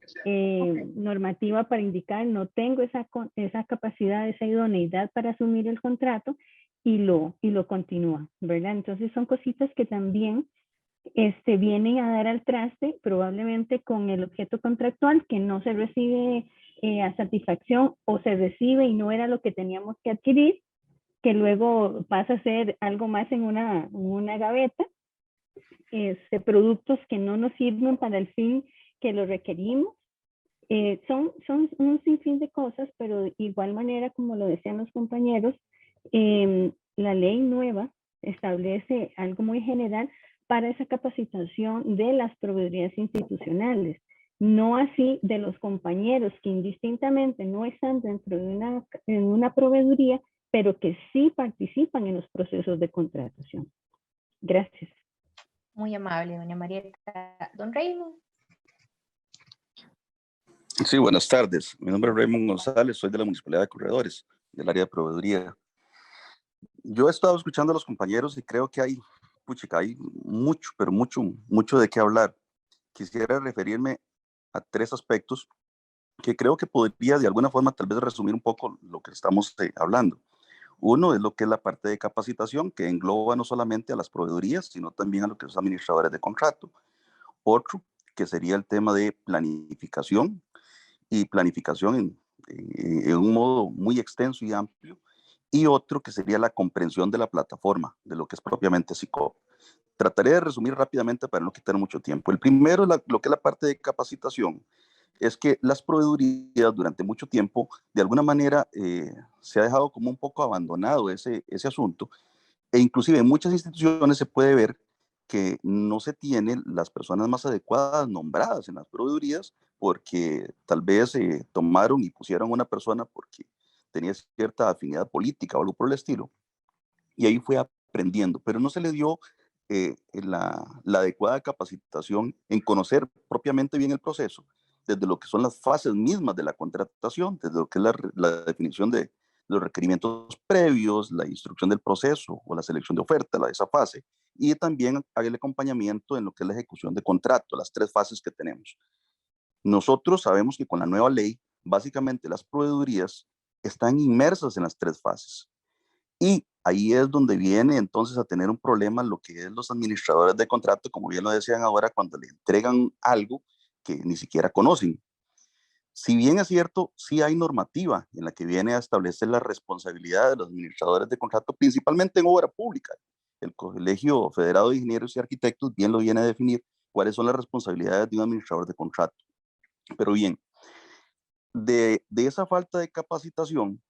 normativa para indicar, no tengo esa capacidad, esa idoneidad para asumir el contrato y lo continúa, ¿verdad? Entonces son cositas que también vienen a dar al traste, probablemente con el objeto contractual que no se recibe a satisfacción o se recibe y no era lo que teníamos que adquirir, que luego pasa a ser algo más en una gaveta, productos que no nos sirven para el fin que lo requerimos. Son un sinfín de cosas, pero de igual manera, como lo decían los compañeros, la ley nueva establece algo muy general para esa capacitación de las proveedurías institucionales, no así de los compañeros que indistintamente no están dentro de una proveeduría, pero que sí participan en los procesos de contratación. Gracias. Muy amable, doña Marieta. Don Raymond. Sí, buenas tardes. Mi nombre es Raymond González, soy de la Municipalidad de Corredores, del área de proveeduría. Yo he estado escuchando a los compañeros y creo que hay mucho, pero mucho de qué hablar. Quisiera referirme a 3 aspectos que creo que podría de alguna forma tal vez resumir un poco lo que estamos hablando. Uno es lo que es la parte de capacitación, que engloba no solamente a las proveedurías, sino también a lo que son administradores de contrato. Otro, que sería el tema de planificación, y planificación en un modo muy extenso y amplio. Y otro, que sería la comprensión de la plataforma, de lo que es propiamente SICOP. Trataré de resumir rápidamente para no quitar mucho tiempo. El primero, lo que es la parte de capacitación, es que las proveedurías durante mucho tiempo, de alguna manera, se ha dejado como un poco abandonado ese asunto, e inclusive en muchas instituciones se puede ver que no se tienen las personas más adecuadas nombradas en las proveedurías porque tal vez tomaron y pusieron a una persona porque tenía cierta afinidad política o algo por el estilo, y ahí fue aprendiendo, pero no se le dio la adecuada capacitación en conocer propiamente bien el proceso, desde lo que son las fases mismas de la contratación, desde lo que es la definición de los requerimientos previos, la instrucción del proceso o la selección de oferta, esa fase, y también el acompañamiento en lo que es la ejecución de contrato, las 3 fases que tenemos. Nosotros sabemos que con la nueva ley, básicamente las proveedurías están inmersas en las 3 fases. Y ahí es donde viene entonces a tener un problema lo que es los administradores de contrato, como bien lo decían ahora, cuando le entregan algo que ni siquiera conocen. Si bien es cierto, sí hay normativa en la que viene a establecer la responsabilidad de los administradores de contrato, principalmente en obra pública. El Colegio Federado de Ingenieros y Arquitectos bien lo viene a definir cuáles son las responsabilidades de un administrador de contrato. Pero bien, de esa falta de capacitación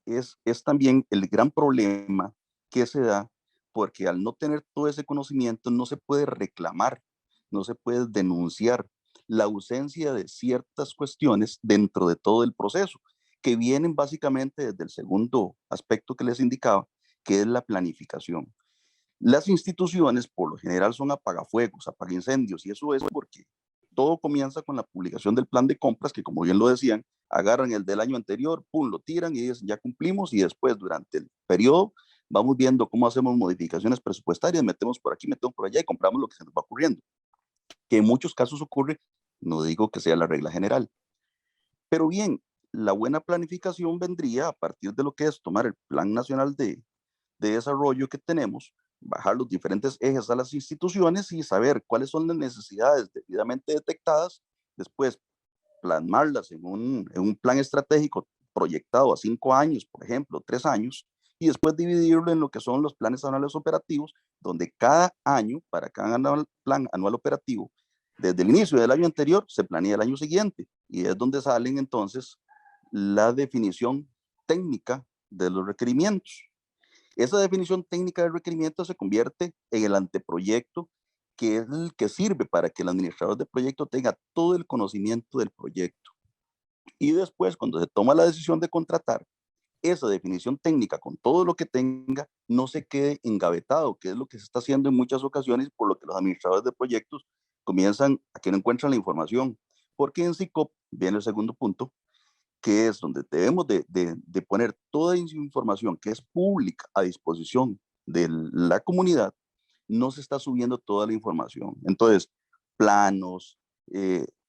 es también el gran problema que se da porque al no tener todo ese conocimiento no se puede reclamar, no se puede denunciar la ausencia de ciertas cuestiones dentro de todo el proceso, que vienen básicamente desde el segundo aspecto que les indicaba, que es la planificación. Las instituciones por lo general son apagafuegos, apagaincendios, y eso es porque todo comienza con la publicación del plan de compras, que como bien lo decían, agarran el del año anterior, pum, lo tiran y dicen ya cumplimos, y después durante el periodo vamos viendo cómo hacemos modificaciones presupuestarias, metemos por aquí, metemos por allá y compramos lo que se nos va ocurriendo, que en muchos casos ocurre, no digo que sea la regla general. Pero bien, la buena planificación vendría a partir de lo que es tomar el Plan Nacional de Desarrollo que tenemos, bajar los diferentes ejes a las instituciones y saber cuáles son las necesidades debidamente detectadas, después plasmarlas en un plan estratégico proyectado a 5 años, por ejemplo, 3 años, y después dividirlo en lo que son los planes anuales operativos, donde cada año, para cada plan anual operativo, desde el inicio del año anterior, se planea el año siguiente, y es donde salen entonces la definición técnica de los requerimientos. Esa definición técnica de requerimiento se convierte en el anteproyecto, que es el que sirve para que el administrador de proyecto tenga todo el conocimiento del proyecto. Y después, cuando se toma la decisión de contratar, esa definición técnica con todo lo que tenga no se quede engavetado, que es lo que se está haciendo en muchas ocasiones, por lo que los administradores de proyectos comienzan a que no encuentran la información. Porque en SICOP viene el segundo punto, que es donde debemos de poner toda esa información que es pública a disposición de la comunidad, no se está subiendo toda la información. Entonces, planos,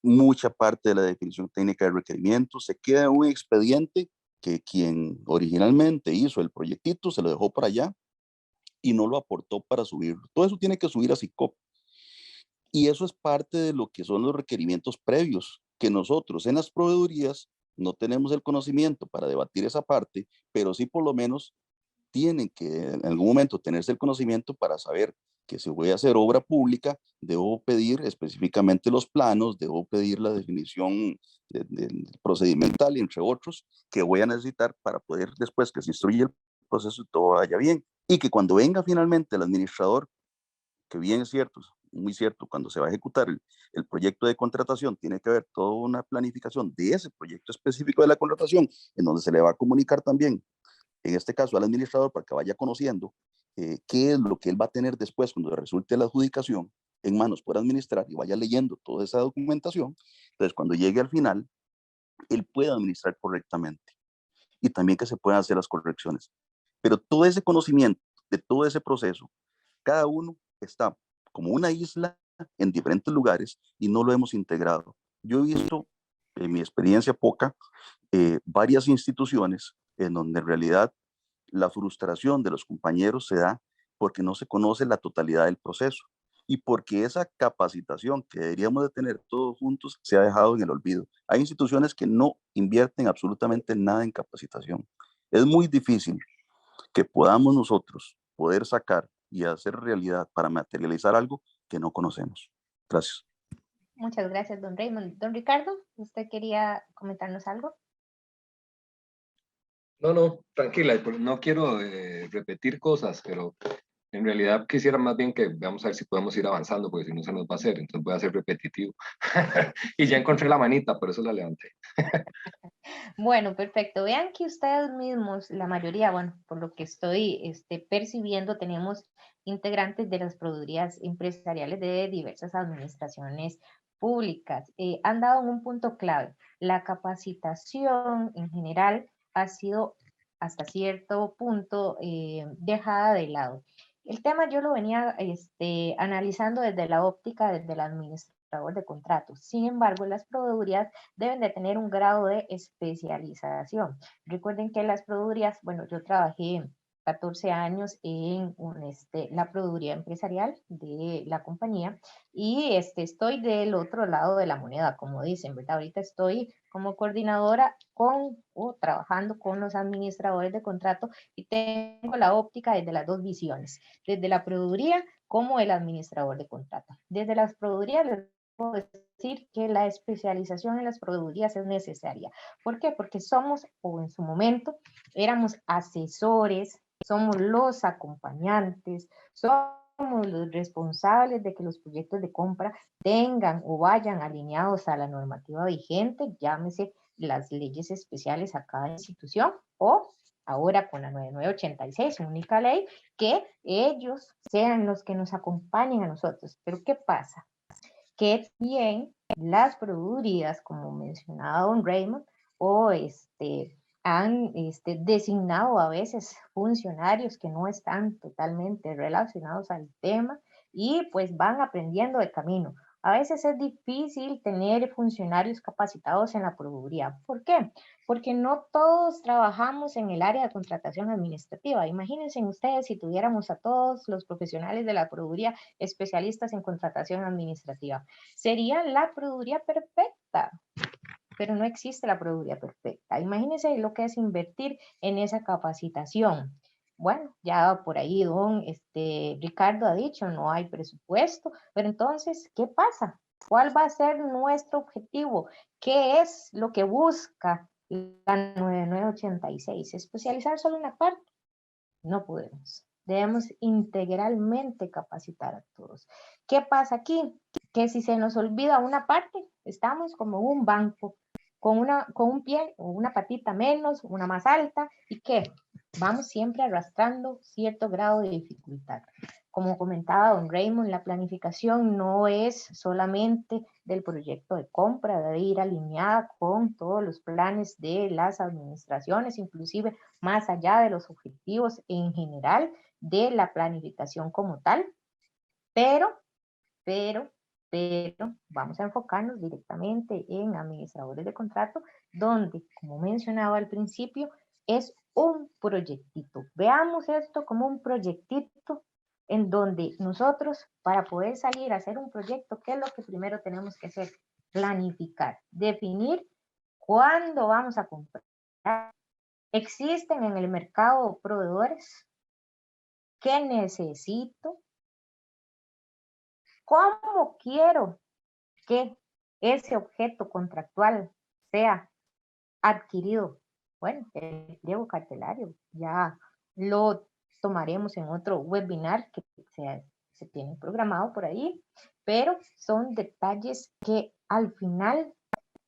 mucha parte de la definición técnica de requerimientos, se queda en un expediente que quien originalmente hizo el proyectito se lo dejó para allá y no lo aportó para subirlo. Todo eso tiene que subir a SICOP. Y eso es parte de lo que son los requerimientos previos, que nosotros en las proveedurías no tenemos el conocimiento para debatir esa parte, pero sí por lo menos tienen que en algún momento tenerse el conocimiento para saber que si voy a hacer obra pública, debo pedir específicamente los planos, debo pedir la definición procedimental, entre otros, que voy a necesitar para poder después que se instruya el proceso y todo vaya bien. Y que cuando venga finalmente el administrador, que bien es cierto, muy cierto, cuando se va a ejecutar el proyecto de contratación, tiene que haber toda una planificación de ese proyecto específico de la contratación, en donde se le va a comunicar también, en este caso al administrador, para que vaya conociendo qué es lo que él va a tener después cuando resulte la adjudicación en manos por administrar y vaya leyendo toda esa documentación. Entonces, cuando llegue al final, él pueda administrar correctamente y también que se puedan hacer las correcciones. Pero todo ese conocimiento de todo ese proceso, cada uno está como una isla en diferentes lugares y no lo hemos integrado. Yo he visto, en mi experiencia poca, varias instituciones en donde en realidad la frustración de los compañeros se da porque no se conoce la totalidad del proceso y porque esa capacitación que deberíamos de tener todos juntos se ha dejado en el olvido. Hay instituciones que no invierten absolutamente nada en capacitación. Es muy difícil que podamos nosotros poder sacar y hacer realidad para materializar algo que no conocemos. Gracias. Muchas gracias, don Raymond. Don Ricardo, ¿usted quería comentarnos algo? No, tranquila, no quiero repetir cosas, pero en realidad quisiera más bien que veamos a ver si podemos ir avanzando, porque si no se nos va a hacer, entonces voy a ser repetitivo. Y ya encontré la manita, por eso la levanté. Bueno, perfecto. Vean que ustedes mismos, la mayoría, bueno, por lo que estoy percibiendo, tenemos integrantes de las proveedurías empresariales de diversas administraciones públicas. Han dado un punto clave. La capacitación en general ha sido hasta cierto punto dejada de lado. El tema yo lo venía analizando desde la óptica, desde el administrador de contratos. Sin embargo, las proveedurías deben de tener un grado de especialización. Recuerden que las proveedurías, bueno, yo trabajé 14 años en la proveeduría empresarial de la compañía y estoy del otro lado de la moneda, como dicen, ¿verdad? Ahorita estoy como coordinadora trabajando con los administradores de contrato y tengo la óptica desde las dos visiones, desde la proveeduría como el administrador de contrato. Desde las proveedurías les puedo decir que la especialización en las proveedurías es necesaria. ¿Por qué? Porque somos, o en su momento, éramos asesores somos los acompañantes, somos los responsables de que los proyectos de compra tengan o vayan alineados a la normativa vigente, llámese las leyes especiales a cada institución o ahora con la 9986, única ley, que ellos sean los que nos acompañen a nosotros. Pero ¿qué pasa? Que bien las proveedurías, como mencionaba don Raymond, o han designado a veces funcionarios que no están totalmente relacionados al tema y pues van aprendiendo de camino. A veces es difícil tener funcionarios capacitados en la proveeduría. ¿Por qué? Porque no todos trabajamos en el área de contratación administrativa. Imagínense ustedes si tuviéramos a todos los profesionales de la proveeduría especialistas en contratación administrativa. Sería la proveeduría perfecta, pero no existe la proveeduría perfecta. Imagínense lo que es invertir en esa capacitación. Bueno, ya por ahí don Ricardo ha dicho, no hay presupuesto, pero entonces, ¿qué pasa? ¿Cuál va a ser nuestro objetivo? ¿Qué es lo que busca la 9986? ¿Especializar solo una parte? No podemos. Debemos integralmente capacitar a todos. ¿Qué pasa aquí? Que si se nos olvida una parte, estamos como un banco, con un pie o una patita menos, una más alta, ¿y qué? Vamos siempre arrastrando cierto grado de dificultad. Como comentaba don Raymond, la planificación no es solamente del proyecto de compra, debe ir alineada con todos los planes de las administraciones, inclusive más allá de los objetivos en general de la planificación como tal, pero vamos a enfocarnos directamente en administradores de contrato, donde, como mencionaba al principio, es un proyectito. Veamos esto como un proyectito en donde nosotros, para poder salir a hacer un proyecto, ¿qué es lo que primero tenemos que hacer? Planificar, definir cuándo vamos a comprar. ¿Existen en el mercado proveedores? ¿Qué necesito? ¿Cómo quiero que ese objeto contractual sea adquirido? Bueno, el pliego cartelario ya lo tomaremos en otro webinar que se tiene programado por ahí, pero son detalles que al final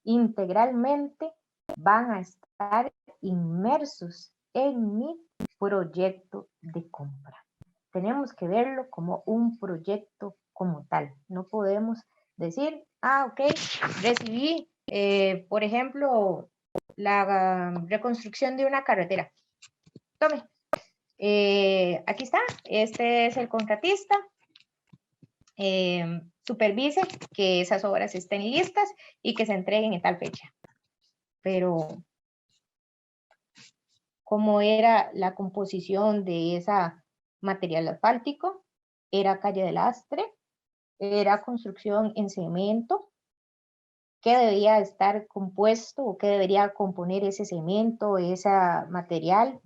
integralmente van a estar inmersos en mi proyecto de compra. Tenemos que verlo como un proyecto como tal. No podemos decir, ok, recibí, por ejemplo, la reconstrucción de una carretera. Tome, aquí está, este es el contratista. Supervise que esas obras estén listas y que se entreguen en tal fecha. Pero, ¿cómo era la composición de esa material asfáltico? ¿Era calle de lastre? ¿Era construcción en cemento? ¿Qué debía estar compuesto o qué debería componer ese cemento, ese material?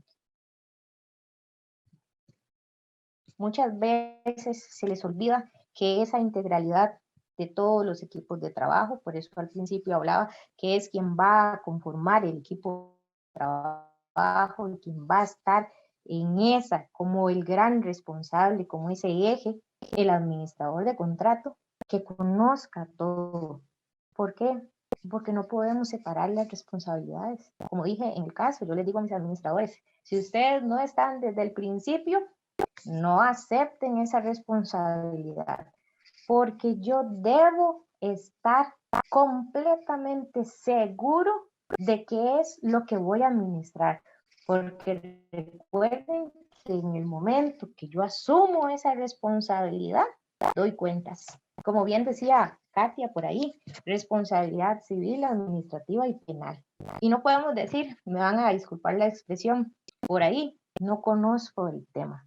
Muchas veces se les olvida que esa integralidad de todos los equipos de trabajo, por eso al principio hablaba que es quien va a conformar el equipo de trabajo y quien va a estar en esa como el gran responsable, como ese eje, el administrador de contrato, que conozca todo. ¿Por qué? Porque no podemos separar las responsabilidades. Como dije en el caso, yo les digo a mis administradores, si ustedes no están desde el principio, no acepten esa responsabilidad, porque yo debo estar completamente seguro de qué es lo que voy a administrar, porque recuerden que en el momento que yo asumo esa responsabilidad, doy cuentas. Como bien decía Katia por ahí, responsabilidad civil, administrativa y penal. Y no podemos decir, me van a disculpar la expresión, por ahí no conozco el tema.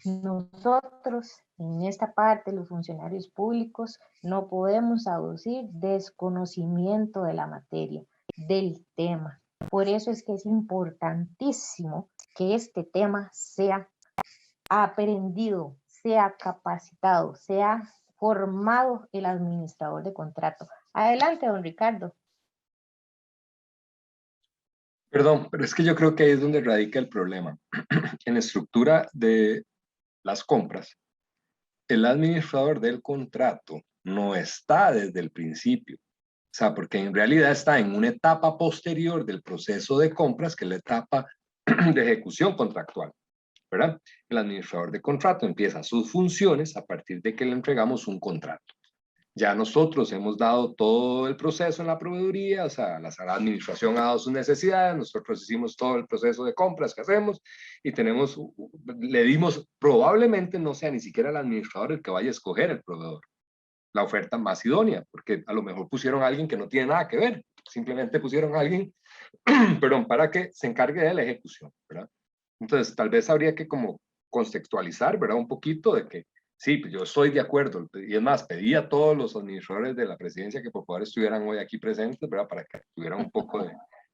Nosotros, en esta parte, los funcionarios públicos, no podemos aducir desconocimiento de la materia, del tema. Por eso es que es importantísimo que este tema sea aprendido, sea capacitado, sea formado el administrador de contrato. Adelante, don Ricardo. Perdón, pero es que yo creo que ahí es donde radica el problema. En la estructura de las compras, el administrador del contrato no está desde el principio. O sea, porque en realidad está en una etapa posterior del proceso de compras, que es la etapa de ejecución contractual, ¿verdad? El administrador de contrato empieza sus funciones a partir de que le entregamos un contrato. Ya nosotros hemos dado todo el proceso en la proveeduría, o sea, la administración ha dado sus necesidades, nosotros hicimos todo el proceso de compras que hacemos y tenemos, le dimos, probablemente no sea ni siquiera el administrador el que vaya a escoger el proveedor, la oferta más idónea, porque a lo mejor pusieron a alguien que no tiene nada que ver, simplemente pusieron a alguien, perdón, para que se encargue de la ejecución, ¿verdad? Entonces, tal vez habría que como contextualizar, ¿verdad? Un poquito de que, sí, pues yo estoy de acuerdo, y es más, pedí a todos los administradores de la presidencia que por favor estuvieran hoy aquí presentes, ¿verdad? Para que tuvieran un poco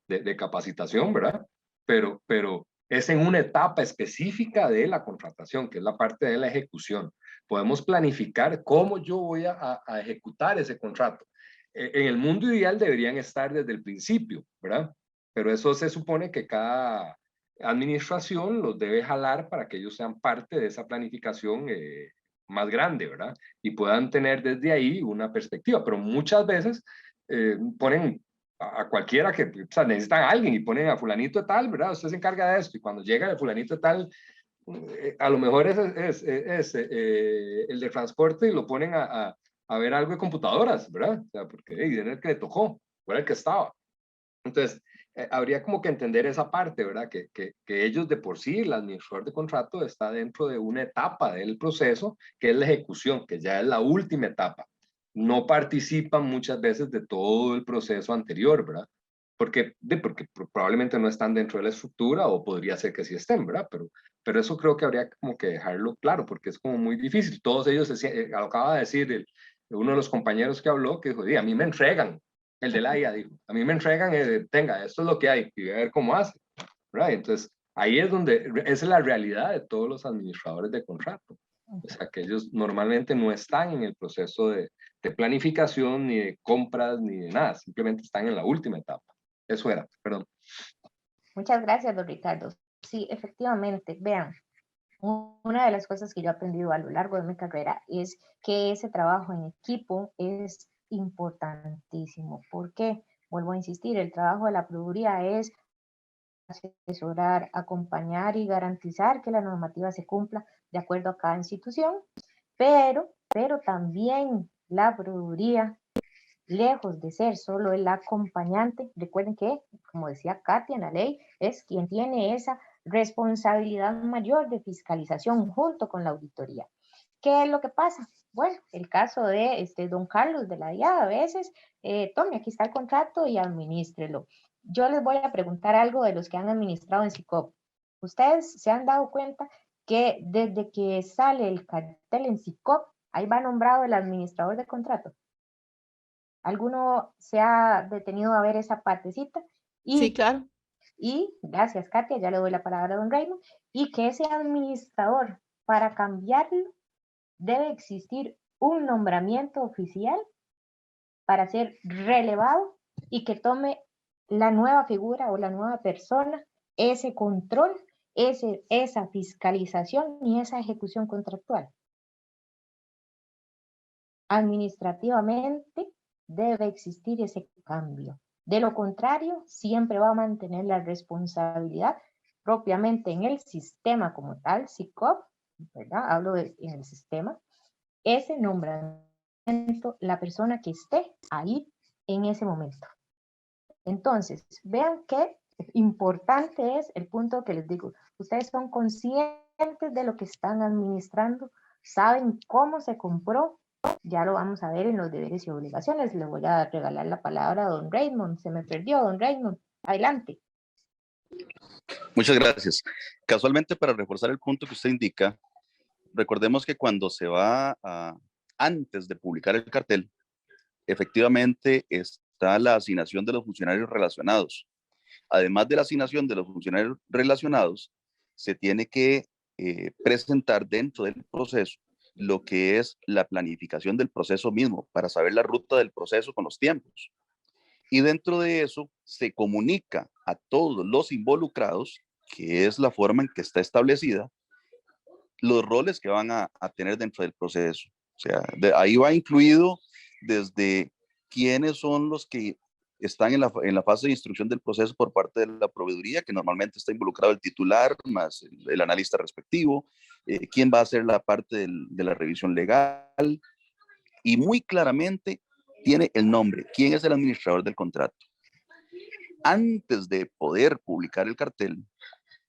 de capacitación, ¿verdad? Pero es en una etapa específica de la contratación, que es la parte de la ejecución. Podemos planificar cómo yo voy a ejecutar ese contrato. En el mundo ideal deberían estar desde el principio, ¿verdad? Pero eso se supone que cada administración los debe jalar para que ellos sean parte de esa planificación más grande, ¿verdad? Y puedan tener desde ahí una perspectiva, pero muchas veces ponen a cualquiera que, o sea, necesitan a alguien y ponen a fulanito de tal, ¿verdad? Usted se encarga de esto y cuando llega el fulanito de tal, a lo mejor es el de transporte y lo ponen a ver algo de computadoras, ¿verdad? O sea, porque era el que le tocó, era el que estaba. Entonces, habría como que entender esa parte, ¿verdad? Que ellos de por sí, el administrador de contrato está dentro de una etapa del proceso, que es la ejecución, que ya es la última etapa. No participan muchas veces de todo el proceso anterior, ¿verdad? Porque probablemente no están dentro de la estructura o podría ser que sí estén, ¿verdad? Pero eso creo que habría como que dejarlo claro, porque es como muy difícil. Todos ellos, lo acaba de decir uno de los compañeros que habló, que dijo, a mí me entregan el de la IA dijo, a mí me entregan, tenga, esto es lo que hay, y voy a ver cómo hace, ¿verdad? Entonces, ahí es donde, esa es la realidad de todos los administradores de contrato. O sea, que ellos normalmente no están en el proceso de planificación, ni de compras, ni de nada, simplemente están en la última etapa. Eso era, perdón. Muchas gracias, don Ricardo. Sí, efectivamente, vean, una de las cosas que yo he aprendido a lo largo de mi carrera es que ese trabajo en equipo es importantísimo. ¿Por qué? Vuelvo a insistir, el trabajo de la proveeduría es asesorar, acompañar y garantizar que la normativa se cumpla de acuerdo a cada institución, pero también la proveeduría, lejos de ser solo el acompañante, recuerden que, como decía Katia en la ley, es quien tiene esa responsabilidad mayor de fiscalización junto con la auditoría. ¿Qué es lo que pasa? Bueno, el caso de don Carlos de la DIA, a veces, tome, aquí está el contrato y administrelo. Yo les voy a preguntar algo de los que han administrado en SICOP. ¿Ustedes se han dado cuenta que desde que sale el cartel en SICOP, ahí va nombrado el administrador de contrato? ¿Alguno se ha detenido a ver esa partecita? Sí, claro. Y, gracias Katia, ya le doy la palabra a don Raymond, y que ese administrador, para cambiarlo, debe existir un nombramiento oficial para ser relevado y que tome la nueva figura o la nueva persona ese control, esa fiscalización y esa ejecución contractual. Administrativamente debe existir ese cambio. De lo contrario, siempre va a mantener la responsabilidad propiamente en el sistema como tal, SICOP, ¿verdad? Hablo en el sistema, ese nombramiento, la persona que esté ahí en ese momento. Entonces, vean qué importante es el punto que les digo. Ustedes son conscientes de lo que están administrando, saben cómo se compró. Ya lo vamos a ver en los deberes y obligaciones. Le voy a regalar la palabra a don Raymond. Se me perdió, don Raymond. Adelante. Muchas gracias. Casualmente, para reforzar el punto que usted indica, recordemos que cuando se va antes de publicar el cartel, efectivamente está la asignación de los funcionarios relacionados. Además de la asignación de los funcionarios relacionados, se tiene que presentar dentro del proceso lo que es la planificación del proceso mismo, para saber la ruta del proceso con los tiempos. y dentro de eso se comunica a todos los involucrados, que es la forma en que está establecida, los roles que van a tener dentro del proceso. O sea, ahí va incluido desde quiénes son los que están en la fase de instrucción del proceso por parte de la proveeduría, que normalmente está involucrado el titular más el analista respectivo, quién va a hacer la parte de la revisión legal, y muy claramente tiene el nombre, quién es el administrador del contrato. Antes de poder publicar el cartel,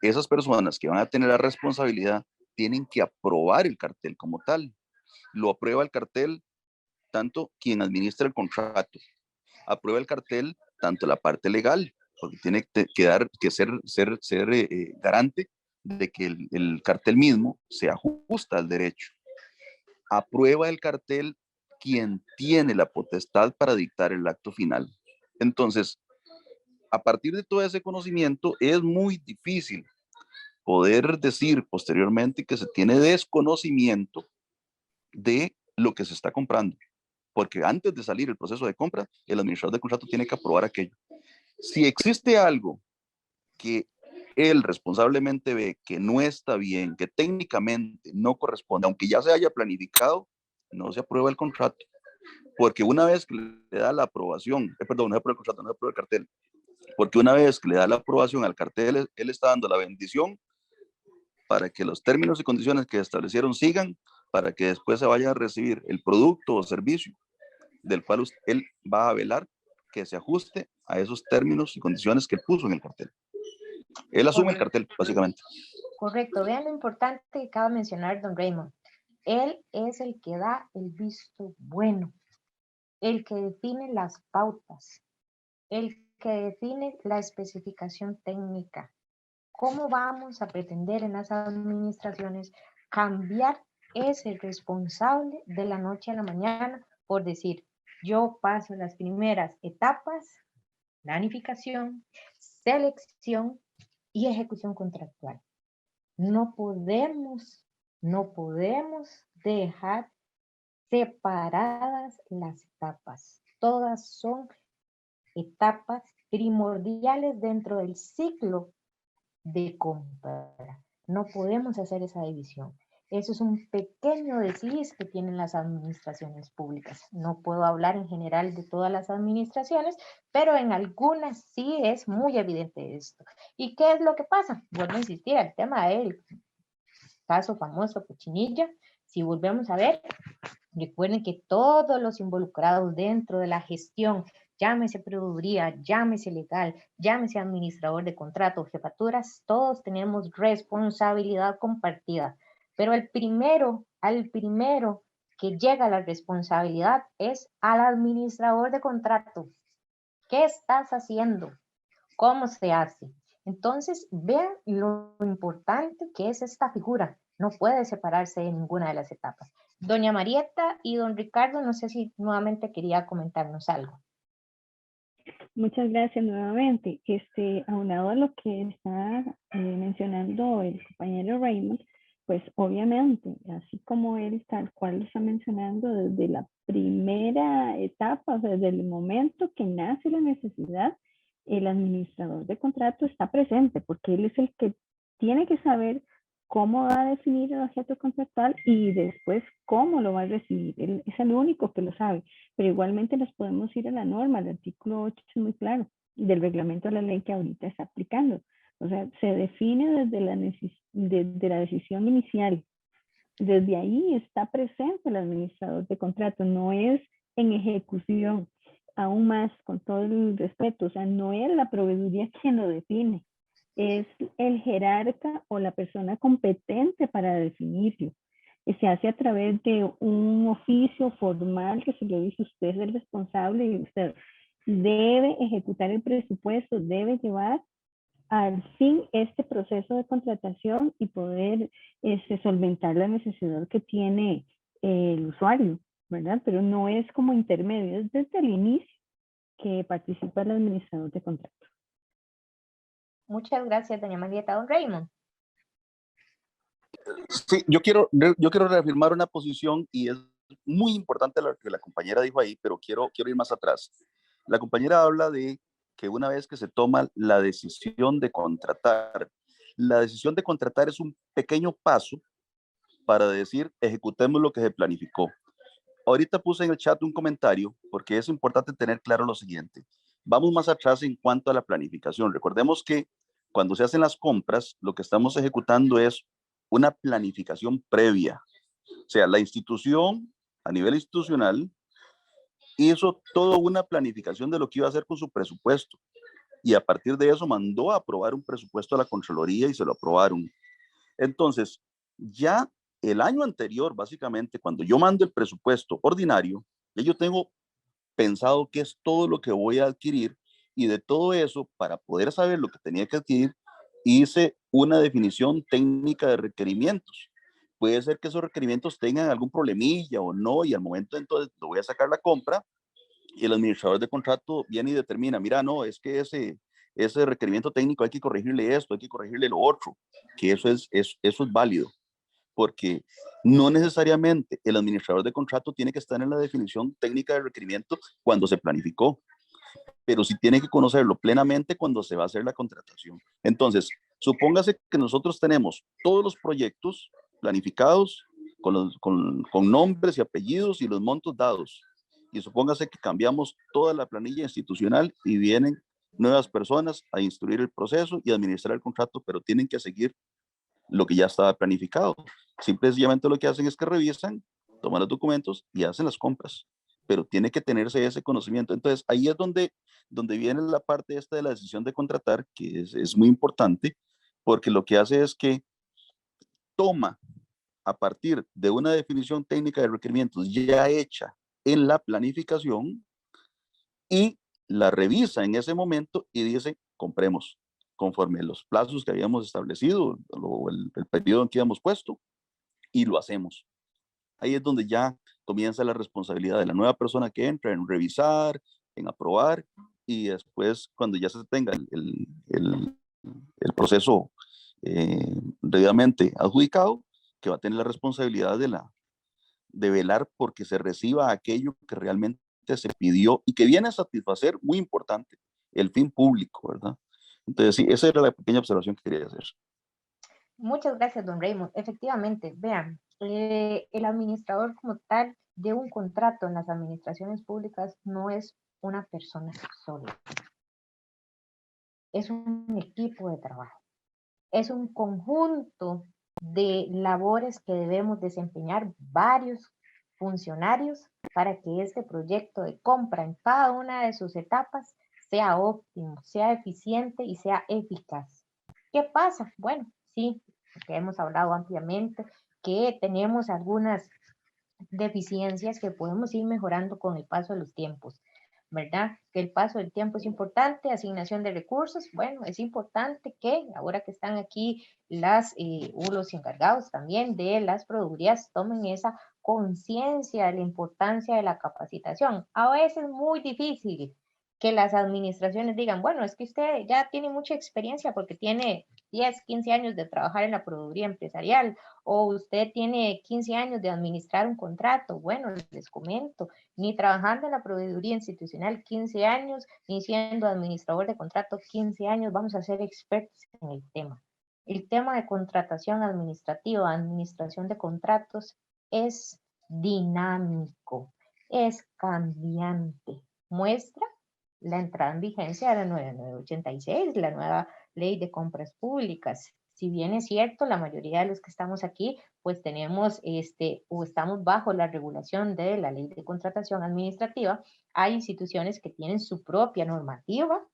esas personas que van a tener la responsabilidad tienen que aprobar el cartel como tal. Lo aprueba el cartel tanto quien administra el contrato, aprueba el cartel tanto la parte legal, porque tiene que ser garante de que el cartel mismo se ajusta al derecho. Aprueba el cartel quien tiene la potestad para dictar el acto final. Entonces, a partir de todo ese conocimiento, es muy difícil poder decir posteriormente que se tiene desconocimiento de lo que se está comprando, porque antes de salir el proceso de compra, el administrador de contrato tiene que aprobar aquello. Si existe algo que él responsablemente ve que no está bien, que técnicamente no corresponde, aunque ya se haya planificado, no se aprueba el contrato, porque una vez que le da la aprobación, perdón, no se aprueba el contrato, no se aprueba el cartel, porque una vez que le da la aprobación al cartel, él está dando la bendición para que los términos y condiciones que establecieron sigan, para que después se vaya a recibir el producto o servicio del cual él va a velar que se ajuste a esos términos y condiciones que él puso en el cartel. Él asume el cartel, básicamente. Correcto. Vean lo importante que acaba de mencionar don Raymond. Él es el que da el visto bueno, el que define las pautas, el que define la especificación técnica. ¿Cómo vamos a pretender en las administraciones cambiar ese responsable de la noche a la mañana por decir, yo paso las primeras etapas, planificación, selección y ejecución contractual? No podemos dejar separadas las etapas. Todas son etapas primordiales dentro del ciclo de compra. No podemos hacer esa división. Eso es un pequeño desliz que tienen las administraciones públicas. No puedo hablar en general de todas las administraciones, pero en algunas sí es muy evidente esto. ¿Y qué es lo que pasa? Vuelvo a insistir al tema del caso famoso Cochinilla. Si volvemos a ver, recuerden que todos los involucrados dentro de la gestión, llámese proveeduría, llámese legal, llámese administrador de contratos, jefaturas, todos tenemos responsabilidad compartida. Pero al primero que llega a la responsabilidad es al administrador de contrato. ¿Qué estás haciendo? ¿Cómo se hace? Entonces, vean lo importante que es esta figura. No puede separarse de ninguna de las etapas. Doña Marieta y don Ricardo, no sé si nuevamente quería comentarnos algo. Muchas gracias nuevamente. Aunado a lo que está mencionando el compañero Raymond, pues obviamente, así como él tal cual lo está mencionando, desde la primera etapa, o sea, desde el momento que nace la necesidad, el administrador de contrato está presente, porque él es el que tiene que saber cómo va a definir el objeto contractual y después cómo lo va a recibir. Él es el único que lo sabe, pero igualmente nos podemos ir a la norma. El artículo 8 es muy claro, del reglamento de la ley que ahorita está aplicando. O sea, se define desde la decisión inicial. Desde ahí está presente el administrador de contrato, no es en ejecución. Aún más, con todo el respeto, o sea, no es la proveeduría quien lo define, es el jerarca o la persona competente para definirlo. Se hace a través de un oficio formal que se le dice: usted es el responsable y usted debe ejecutar el presupuesto, debe llevar al fin este proceso de contratación y poder solventar la necesidad que tiene el usuario, ¿verdad? Pero no es como intermedio, es desde el inicio que participa el administrador de contrato. Muchas gracias, doña Marieta. Don Raymond. Sí, yo quiero reafirmar una posición, y es muy importante lo que la compañera dijo ahí, pero quiero ir más atrás. La compañera habla de que una vez que se toma la decisión de contratar es un pequeño paso para decir, ejecutemos lo que se planificó. Ahorita puse en el chat un comentario porque es importante tener claro lo siguiente. Vamos más atrás en cuanto a la planificación. Recordemos que cuando se hacen las compras, lo que estamos ejecutando es una planificación previa. O sea, la institución, a nivel institucional, hizo toda una planificación de lo que iba a hacer con su presupuesto. Y a partir de eso mandó a aprobar un presupuesto a la Contraloría y se lo aprobaron. Entonces, ya el año anterior, básicamente, cuando yo mando el presupuesto ordinario, yo tengo pensado qué es todo lo que voy a adquirir y de todo eso, para poder saber lo que tenía que adquirir, hice una definición técnica de requerimientos. Puede ser que esos requerimientos tengan algún problemilla o no, y al momento entonces lo voy a sacar la compra y el administrador de contrato viene y determina, mira, no, es que ese requerimiento técnico hay que corregirle esto, hay que corregirle lo otro, que eso es válido, porque no necesariamente el administrador de contrato tiene que estar en la definición técnica del requerimiento cuando se planificó, pero sí tiene que conocerlo plenamente cuando se va a hacer la contratación. Entonces, supóngase que nosotros tenemos todos los proyectos planificados con nombres y apellidos y los montos dados. Y supóngase que cambiamos toda la planilla institucional y vienen nuevas personas a instruir el proceso y administrar el contrato, pero tienen que seguir lo que ya estaba planificado. Simplemente lo que hacen es que revisan, toman los documentos y hacen las compras, pero tiene que tenerse ese conocimiento. Entonces, ahí es donde viene la parte esta de la decisión de contratar, que es muy importante, porque lo que hace es que toma a partir de una definición técnica de requerimientos ya hecha en la planificación y la revisa en ese momento y dice, compremos conforme los plazos que habíamos establecido o el periodo en que habíamos puesto, y lo hacemos. Ahí es donde ya comienza la responsabilidad de la nueva persona que entra en revisar, en aprobar, y después cuando ya se tenga el proceso debidamente adjudicado, que va a tener la responsabilidad de velar porque se reciba aquello que realmente se pidió y que viene a satisfacer, muy importante, el fin público, ¿verdad? Entonces, sí, esa era la pequeña observación que quería hacer. Muchas gracias, don Raymond. Efectivamente, vean, el administrador como tal de un contrato en las administraciones públicas no es una persona sola, es un equipo de trabajo, es un conjunto de labores que debemos desempeñar varios funcionarios para que este proyecto de compra en cada una de sus etapas sea óptimo, sea eficiente y sea eficaz. ¿Qué pasa? Bueno, sí, que hemos hablado ampliamente, que tenemos algunas deficiencias que podemos ir mejorando con el paso de los tiempos, ¿verdad? Que el paso del tiempo es importante, asignación de recursos, bueno, es importante que ahora que están aquí los encargados también de las proveedurías tomen esa conciencia de la importancia de la capacitación. A veces es muy difícil que las administraciones digan, bueno, es que usted ya tiene mucha experiencia porque tiene 10, 15 años de trabajar en la proveeduría empresarial, o usted tiene 15 años de administrar un contrato. Bueno, les comento, ni trabajando en la proveeduría institucional 15 años, ni siendo administrador de contrato 15 años, vamos a ser expertos en el tema. El tema de contratación administrativa, administración de contratos, es dinámico, es cambiante. Muestra la entrada en vigencia de la 9986, la nueva ley de compras públicas. Si bien es cierto, la mayoría de los que estamos aquí, pues tenemos o estamos bajo la regulación de la ley de contratación administrativa, hay instituciones que tienen su propia normativa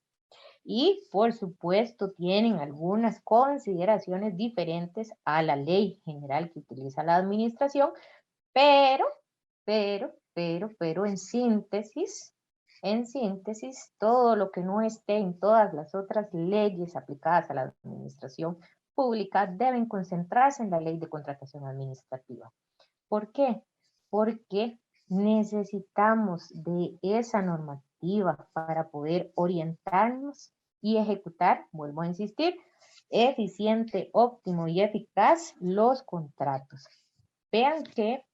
y, por supuesto, tienen algunas consideraciones diferentes a la ley general que utiliza la administración, pero en síntesis, todo lo que no esté en todas las otras leyes aplicadas a la administración pública deben concentrarse en la ley de contratación administrativa. ¿Por qué? Porque necesitamos de esa normativa para poder orientarnos y ejecutar, vuelvo a insistir, eficiente, óptimo y eficaz los contratos. Vean que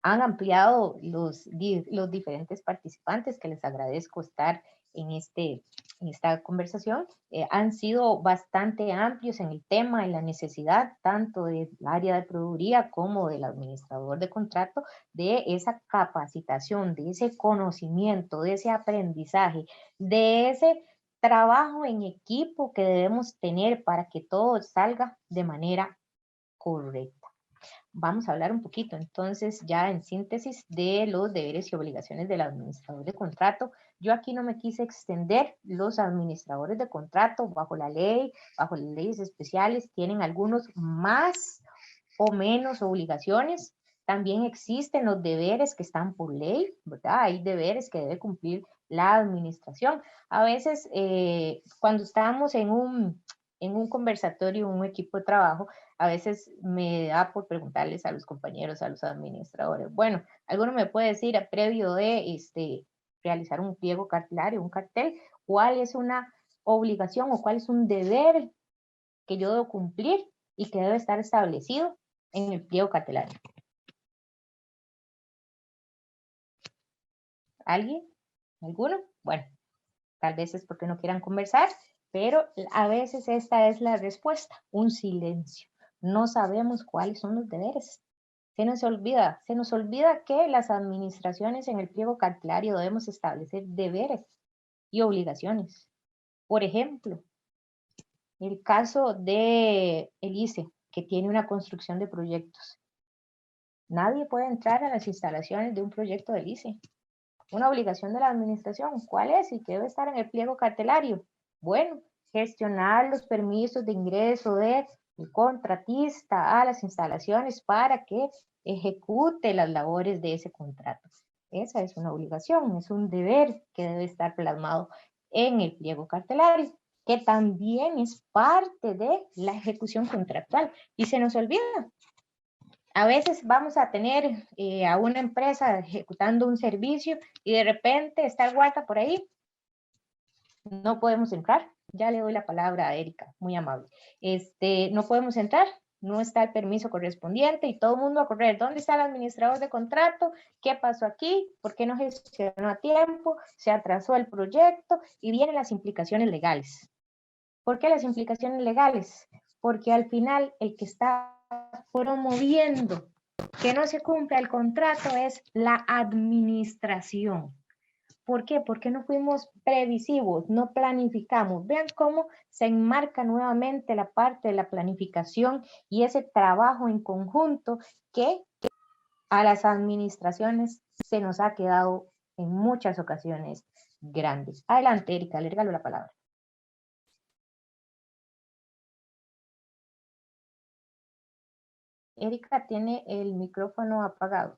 han ampliado los diferentes participantes, que les agradezco estar en esta conversación, han sido bastante amplios en el tema, en la necesidad tanto del área de proveeduría como del administrador de contrato, de esa capacitación, de ese conocimiento, de ese aprendizaje, de ese trabajo en equipo que debemos tener para que todo salga de manera correcta. Vamos a hablar un poquito entonces ya en síntesis de los deberes y obligaciones del administrador de contrato. Yo aquí no me quise extender. Los administradores de contrato bajo la ley, bajo las leyes especiales, tienen algunos más o menos obligaciones. También existen los deberes que están por ley, ¿verdad? Hay deberes que debe cumplir la administración. A veces cuando estamos en un conversatorio, un equipo de trabajo, a veces me da por preguntarles a los compañeros, a los administradores. Bueno, alguno me puede decir a previo de realizar un pliego cartelario, un cartel, cuál es una obligación o cuál es un deber que yo debo cumplir y que debe estar establecido en el pliego cartelario. ¿Alguien? ¿Alguno? Bueno, tal vez es porque no quieran conversar, pero a veces esta es la respuesta, un silencio. No sabemos cuáles son los deberes. Se nos olvida que las administraciones en el pliego cartelario debemos establecer deberes y obligaciones. Por ejemplo, el caso de el ICE, que tiene una construcción de proyectos. Nadie puede entrar a las instalaciones de un proyecto del ICE. Una obligación de la administración, ¿cuál es? Y que debe estar en el pliego cartelario. Bueno, gestionar los permisos de ingreso del contratista a las instalaciones para que ejecute las labores de ese contrato. Esa es una obligación, es un deber que debe estar plasmado en el pliego cartelario, que también es parte de la ejecución contractual. Y se nos olvida. A veces vamos a tener a una empresa ejecutando un servicio y de repente está el guarda por ahí. No podemos entrar. Ya le doy la palabra a Erika, muy amable. No podemos entrar, no está el permiso correspondiente y todo el mundo a correr. ¿Dónde está el administrador de contrato? ¿Qué pasó aquí? ¿Por qué no gestionó a tiempo? ¿Se atrasó el proyecto? Y vienen las implicaciones legales. ¿Por qué las implicaciones legales? Porque al final el que está promoviendo que no se cumpla el contrato es la administración. ¿Por qué? Porque no fuimos previsivos, no planificamos. Vean cómo se enmarca nuevamente la parte de la planificación y ese trabajo en conjunto que a las administraciones se nos ha quedado en muchas ocasiones grandes. Adelante, Erika, le regalo la palabra. Erika tiene el micrófono apagado.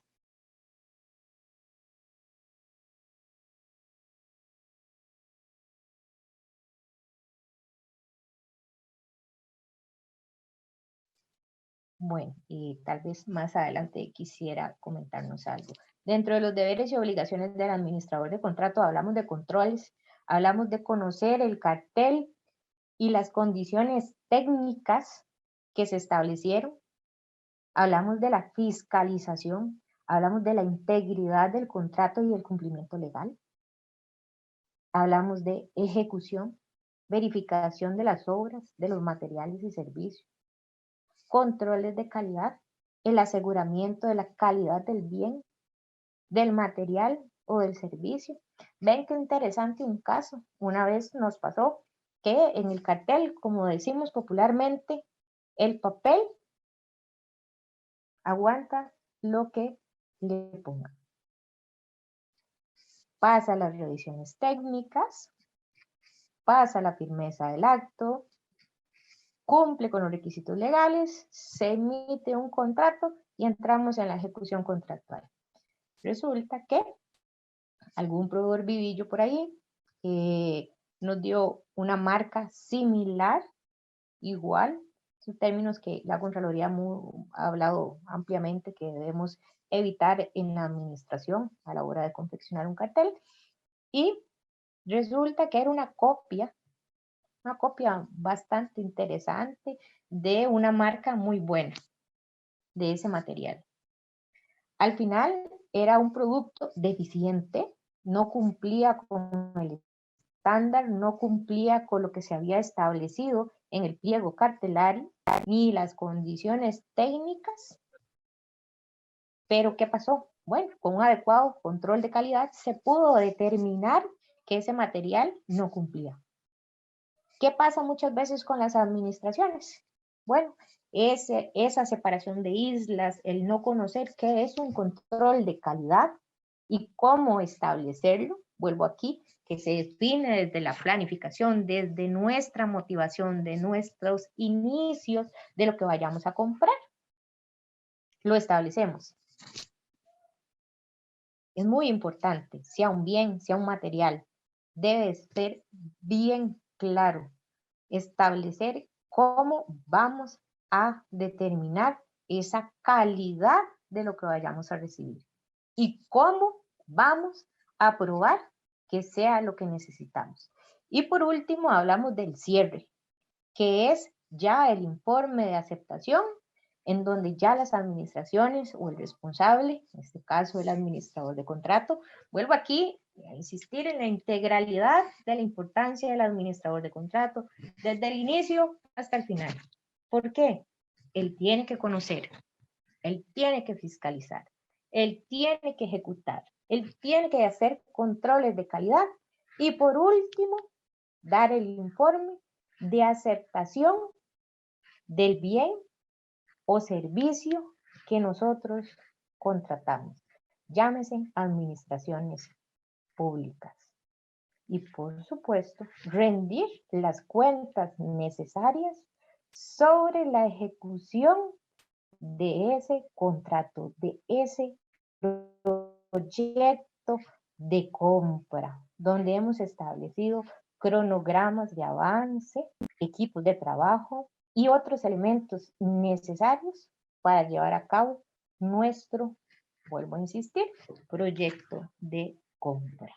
Bueno, y tal vez más adelante quisiera comentarnos algo. Dentro de los deberes y obligaciones del administrador de contrato hablamos de controles, hablamos de conocer el cartel y las condiciones técnicas que se establecieron, hablamos de la fiscalización, hablamos de la integridad del contrato y el cumplimiento legal, hablamos de ejecución, verificación de las obras, de los materiales y servicios, controles de calidad, el aseguramiento de la calidad del bien, del material o del servicio. Ven qué interesante un caso. Una vez nos pasó que en el cartel, como decimos popularmente, el papel aguanta lo que le pongan. Pasa las revisiones técnicas, pasa la firmeza del acto, cumple con los requisitos legales, se emite un contrato y entramos en la ejecución contractual. Resulta que algún proveedor vivillo por ahí nos dio una marca similar, igual, son términos que la Contraloría ha hablado ampliamente que debemos evitar en la administración a la hora de confeccionar un cartel, y resulta que era una copia bastante interesante de una marca muy buena de ese material. Al final era un producto deficiente, no cumplía con el estándar, no cumplía con lo que se había establecido en el pliego cartelario, ni las condiciones técnicas. Pero ¿qué pasó? Bueno, con un adecuado control de calidad se pudo determinar que ese material no cumplía. ¿Qué pasa muchas veces con las administraciones? Bueno, esa separación de islas, el no conocer qué es un control de calidad y cómo establecerlo, vuelvo aquí, que se define desde la planificación, desde nuestra motivación, de nuestros inicios, de lo que vayamos a comprar. Lo establecemos. Es muy importante, sea un bien, sea un material, debe ser bien claro, establecer cómo vamos a determinar esa calidad de lo que vayamos a recibir y cómo vamos a probar que sea lo que necesitamos. Y por último, hablamos del cierre, que es ya el informe de aceptación en donde ya las administraciones o el responsable, en este caso el administrador de contrato, vuelvo aquí a insistir en la integralidad de la importancia del administrador de contrato, desde el inicio hasta el final. ¿Por qué? Él tiene que conocer, él tiene que fiscalizar, él tiene que ejecutar, él tiene que hacer controles de calidad y por último, dar el informe de aceptación del bien o servicio que nosotros contratamos. Llámese administraciones públicas. Y por supuesto, rendir las cuentas necesarias sobre la ejecución de ese contrato, de ese proyecto de compra, donde hemos establecido cronogramas de avance, equipos de trabajo y otros elementos necesarios para llevar a cabo nuestro, vuelvo a insistir, proyecto de compra.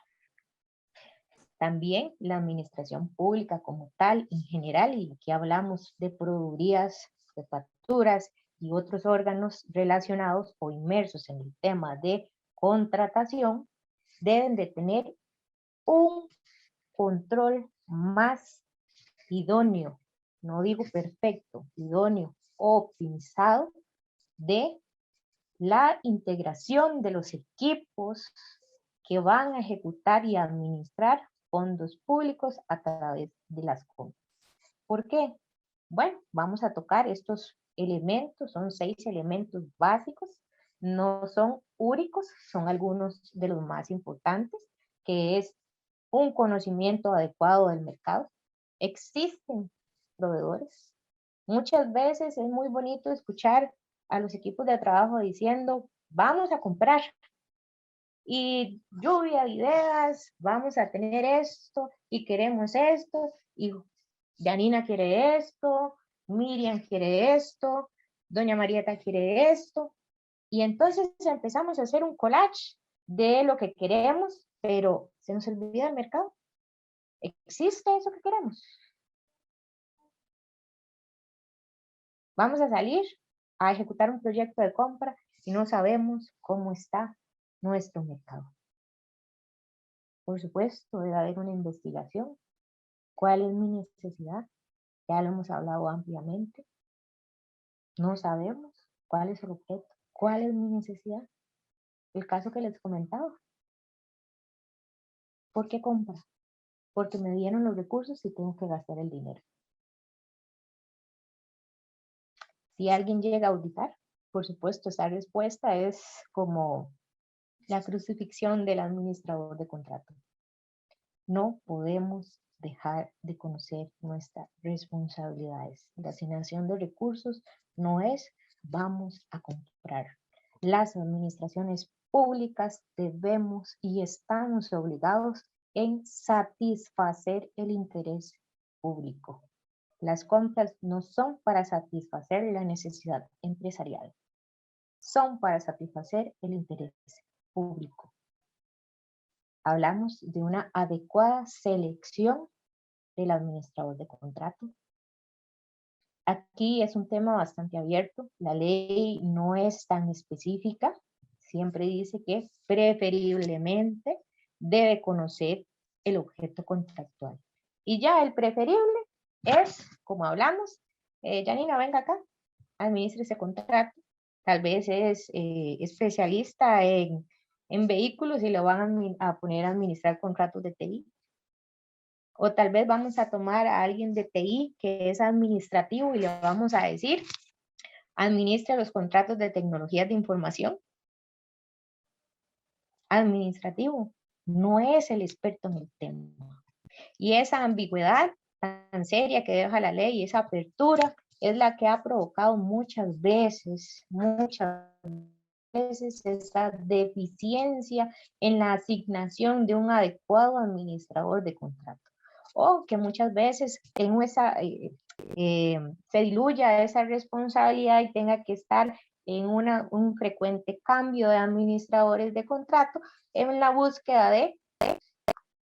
También la administración pública como tal, en general, y aquí hablamos de proveedurías, de facturas y otros órganos relacionados o inmersos en el tema de contratación, deben de tener un control más idóneo, no digo perfecto, idóneo, optimizado de la integración de los equipos que van a ejecutar y administrar fondos públicos a través de las compras. ¿Por qué? Bueno, vamos a tocar estos elementos, son 6 elementos básicos, no son únicos, son algunos de los más importantes, que es un conocimiento adecuado del mercado. Existen proveedores. Muchas veces es muy bonito escuchar a los equipos de trabajo diciendo, vamos a comprar. Y lluvia de ideas, vamos a tener esto y queremos esto. Y Janina quiere esto, Miriam quiere esto, doña Marieta quiere esto. Y entonces empezamos a hacer un collage de lo que queremos, pero se nos olvida el mercado. ¿Existe eso que queremos? Vamos a salir a ejecutar un proyecto de compra y no sabemos cómo está nuestro mercado. Por supuesto, debe haber una investigación. ¿Cuál es mi necesidad? Ya lo hemos hablado ampliamente. No sabemos cuál es el objeto, cuál es mi necesidad. El caso que les comentaba. ¿Por qué compra? Porque me dieron los recursos y tengo que gastar el dinero. Si alguien llega a auditar, por supuesto, esa respuesta es como la crucifixión del administrador de contrato. No podemos dejar de conocer nuestras responsabilidades. La asignación de recursos no es vamos a comprar. Las administraciones públicas debemos y estamos obligados en satisfacer el interés público. Las compras no son para satisfacer la necesidad empresarial, son para satisfacer el interés público. Hablamos de una adecuada selección del administrador de contrato. Aquí es un tema bastante abierto, la ley no es tan específica, siempre dice que preferiblemente debe conocer el objeto contractual. Y ya el preferible es, como hablamos, Janina, venga acá, administre ese contrato. Tal vez es especialista en vehículos y lo van a poner a administrar contratos de TI. O tal vez vamos a tomar a alguien de TI que es administrativo y le vamos a decir, administra los contratos de tecnologías de información. Administrativo, no es el experto en el tema. Y esa ambigüedad tan seria que deja la ley, esa apertura, es la que ha provocado muchas veces esa deficiencia en la asignación de un adecuado administrador de contrato. O que muchas veces en se diluya esa responsabilidad y tenga que estar en un frecuente cambio de administradores de contrato en la búsqueda de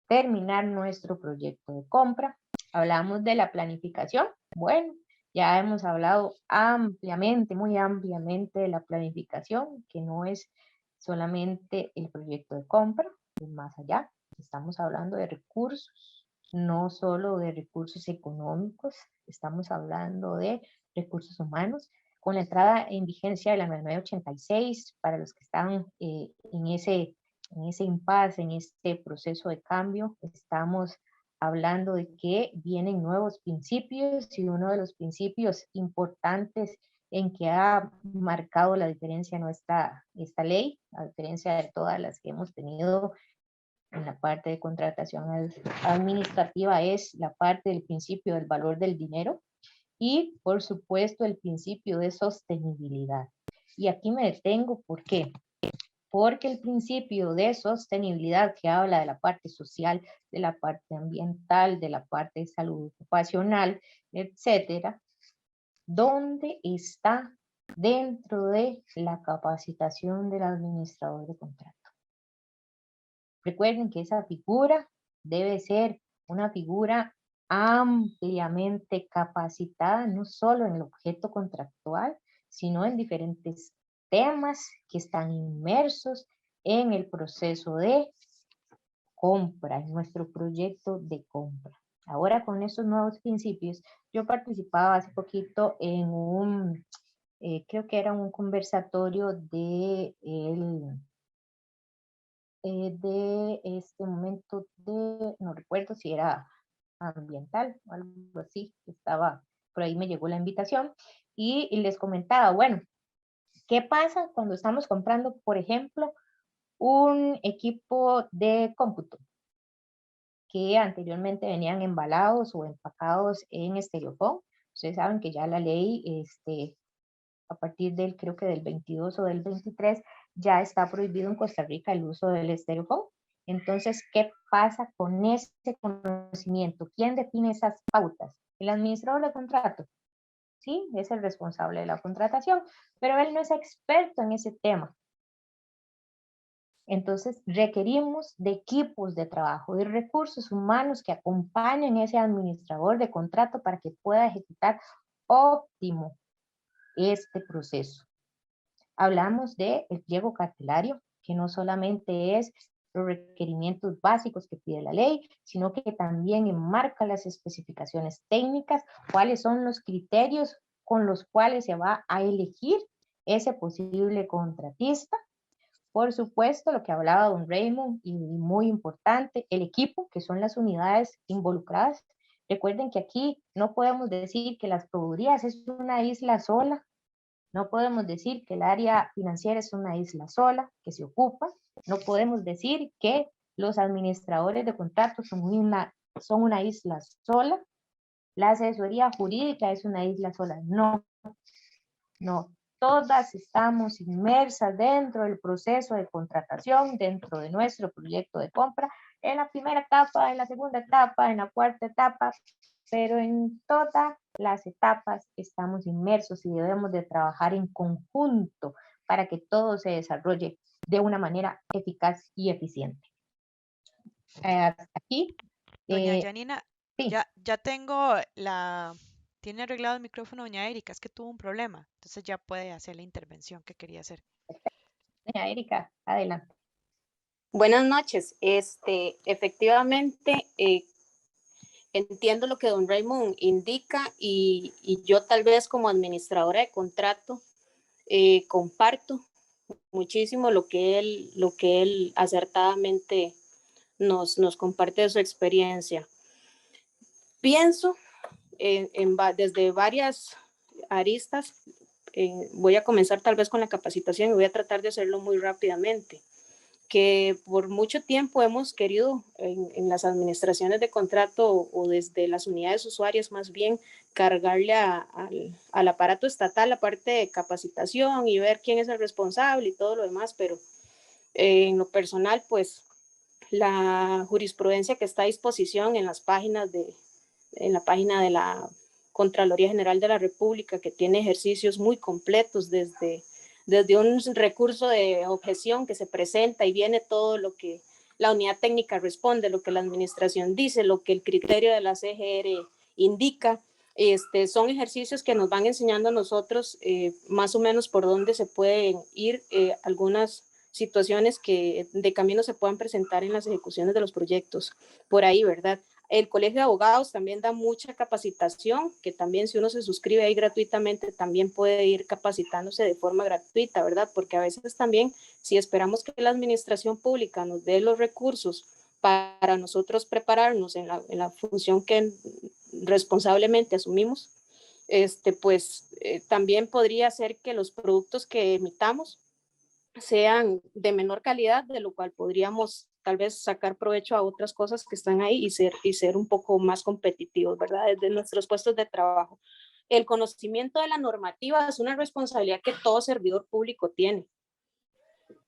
terminar nuestro proyecto de compra. Hablamos de la planificación. Bueno, ya hemos hablado ampliamente, muy ampliamente de la planificación, que no es solamente el proyecto de compra, es más allá. Estamos hablando de recursos, no solo de recursos económicos, estamos hablando de recursos humanos. Con la entrada en vigencia de la 9986, para los que están en ese impasse, en este proceso de cambio, estamos hablando de que vienen nuevos principios y uno de los principios importantes en que ha marcado la diferencia esta ley, a diferencia de todas las que hemos tenido en la parte de contratación administrativa, es la parte del principio del valor del dinero y, por supuesto, el principio de sostenibilidad. Y aquí me detengo, ¿por qué? Porque el principio de sostenibilidad que habla de la parte social, de la parte ambiental, de la parte de salud ocupacional, etcétera, ¿dónde está dentro de la capacitación del administrador de contrato? Recuerden que esa figura debe ser una figura ampliamente capacitada, no solo en el objeto contractual, sino en diferentes temas que están inmersos en el proceso de compra, en nuestro proyecto de compra. Ahora con estos nuevos principios, yo participaba hace poquito en creo que era un conversatorio de este momento no recuerdo si era ambiental o algo así, por ahí me llegó la invitación y les comentaba, bueno, ¿qué pasa cuando estamos comprando, por ejemplo, un equipo de cómputo que anteriormente venían embalados o empacados en estereofón? Ustedes saben que ya la ley, a partir creo que del 22 o del 23, ya está prohibido en Costa Rica el uso del estereofón. Entonces, ¿qué pasa con ese conocimiento? ¿Quién define esas pautas? El administrador de contrato. Sí, es el responsable de la contratación, pero él no es experto en ese tema. Entonces, requerimos de equipos de trabajo, de recursos humanos que acompañen a ese administrador de contrato para que pueda ejecutar óptimo este proceso. Hablamos del pliego cartelario, que no solamente es los requerimientos básicos que pide la ley, sino que también enmarca las especificaciones técnicas, cuáles son los criterios con los cuales se va a elegir ese posible contratista. Por supuesto, lo que hablaba don Raymond, y muy importante, el equipo, que son las unidades involucradas. Recuerden que aquí no podemos decir que las proveedurías es una isla sola, no podemos decir que el área financiera es una isla sola que se ocupa. No podemos decir que los administradores de contratos son una isla sola. La asesoría jurídica es una isla sola. No, no. Todas estamos inmersas dentro del proceso de contratación, dentro de nuestro proyecto de compra, en la primera etapa, en la segunda etapa, en la cuarta etapa, pero en todas las etapas estamos inmersos y debemos de trabajar en conjunto para que todo se desarrolle de una manera eficaz y eficiente. Aquí. Doña Janina, sí. ya tengo tiene arreglado el micrófono doña Erika, es que tuvo un problema, entonces ya puede hacer la intervención que quería hacer. Doña Erika, adelante. Buenas noches. Efectivamente, entiendo lo que don Raymond indica y yo tal vez como administradora de contrato comparto muchísimo lo que él acertadamente nos comparte de su experiencia. Pienso desde varias aristas, voy a comenzar tal vez con la capacitación y voy a tratar de hacerlo muy rápidamente, que por mucho tiempo hemos querido en las administraciones de contrato o desde las unidades usuarias más bien cargarle al aparato estatal la parte de capacitación y ver quién es el responsable y todo lo demás, pero en lo personal pues la jurisprudencia que está a disposición en las páginas en la página de la Contraloría General de la República, que tiene ejercicios muy completos desde un recurso de objeción que se presenta y viene todo lo que la unidad técnica responde, lo que la administración dice, lo que el criterio de la CGR indica. Son ejercicios que nos van enseñando a nosotros más o menos por dónde se pueden ir algunas situaciones que de camino se puedan presentar en las ejecuciones de los proyectos. Por ahí, ¿verdad? El Colegio de Abogados también da mucha capacitación, que también si uno se suscribe ahí gratuitamente, también puede ir capacitándose de forma gratuita, ¿verdad? Porque a veces también, si esperamos que la administración pública nos dé los recursos para nosotros prepararnos en la función que responsablemente asumimos, pues también podría ser que los productos que emitamos sean de menor calidad, de lo cual podríamos tal vez sacar provecho a otras cosas que están ahí y ser un poco más competitivos, ¿verdad? Desde nuestros puestos de trabajo. El conocimiento de la normativa es una responsabilidad que todo servidor público tiene,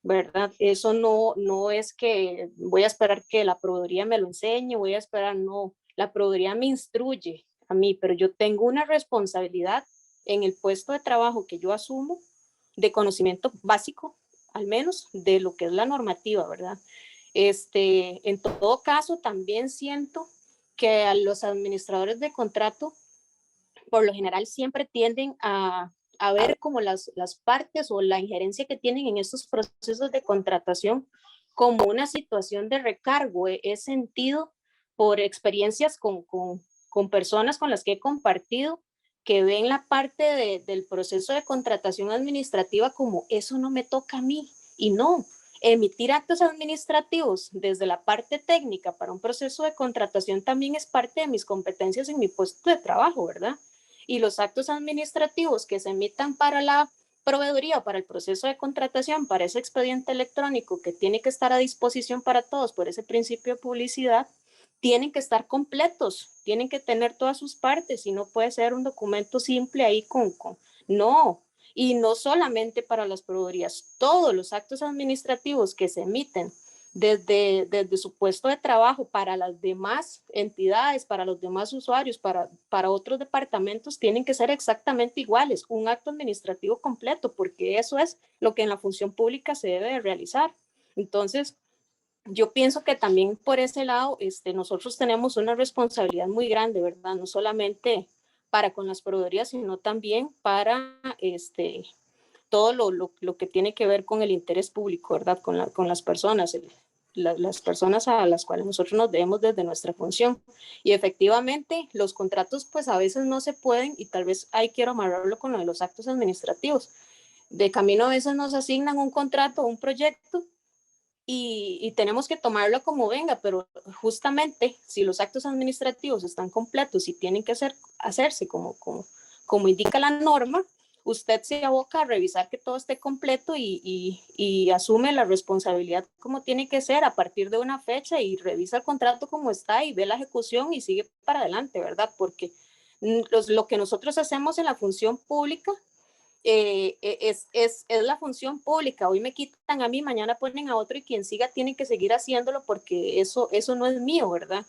¿verdad? Eso no es que voy a esperar que la proveeduría me lo enseñe, voy a esperar, no, la proveeduría me instruye a mí, pero yo tengo una responsabilidad en el puesto de trabajo que yo asumo de conocimiento básico, al menos, de lo que es la normativa, ¿verdad? En todo caso, también siento que a los administradores de contrato, por lo general, siempre tienden a ver como las partes o la injerencia que tienen en estos procesos de contratación como una situación de recargo. He sentido por experiencias con personas con las que he compartido que ven la parte del proceso de contratación administrativa como eso no me toca a mí. Y no, emitir actos administrativos desde la parte técnica para un proceso de contratación también es parte de mis competencias en mi puesto de trabajo, ¿verdad? Y los actos administrativos que se emitan para la proveeduría o para el proceso de contratación, para ese expediente electrónico que tiene que estar a disposición para todos por ese principio de publicidad, tienen que estar completos, tienen que tener todas sus partes y no puede ser un documento simple ahí no. Y no solamente para las proveedurías, todos los actos administrativos que se emiten desde su puesto de trabajo para las demás entidades, para los demás usuarios, para otros departamentos, tienen que ser exactamente iguales, un acto administrativo completo, porque eso es lo que en la función pública se debe de realizar. Entonces, yo pienso que también por ese lado, nosotros tenemos una responsabilidad muy grande, ¿verdad? No solamente para con las proveedurías, sino también para todo lo que tiene que ver con el interés público, ¿verdad? Con las personas, las personas a las cuales nosotros nos debemos desde nuestra función. Y efectivamente, los contratos pues a veces no se pueden, y tal vez ahí quiero amarrarlo con lo de los actos administrativos. De camino a veces nos asignan un contrato, un proyecto, y tenemos que tomarlo como venga, pero justamente si los actos administrativos están completos y tienen que hacerse como indica la norma, usted se aboca a revisar que todo esté completo y asume la responsabilidad como tiene que ser a partir de una fecha y revisa el contrato como está y ve la ejecución y sigue para adelante, ¿verdad? Porque lo que nosotros hacemos en la función pública es la función pública. Hoy me quitan a mí, mañana ponen a otro y quien siga tiene que seguir haciéndolo porque eso no es mío, ¿verdad?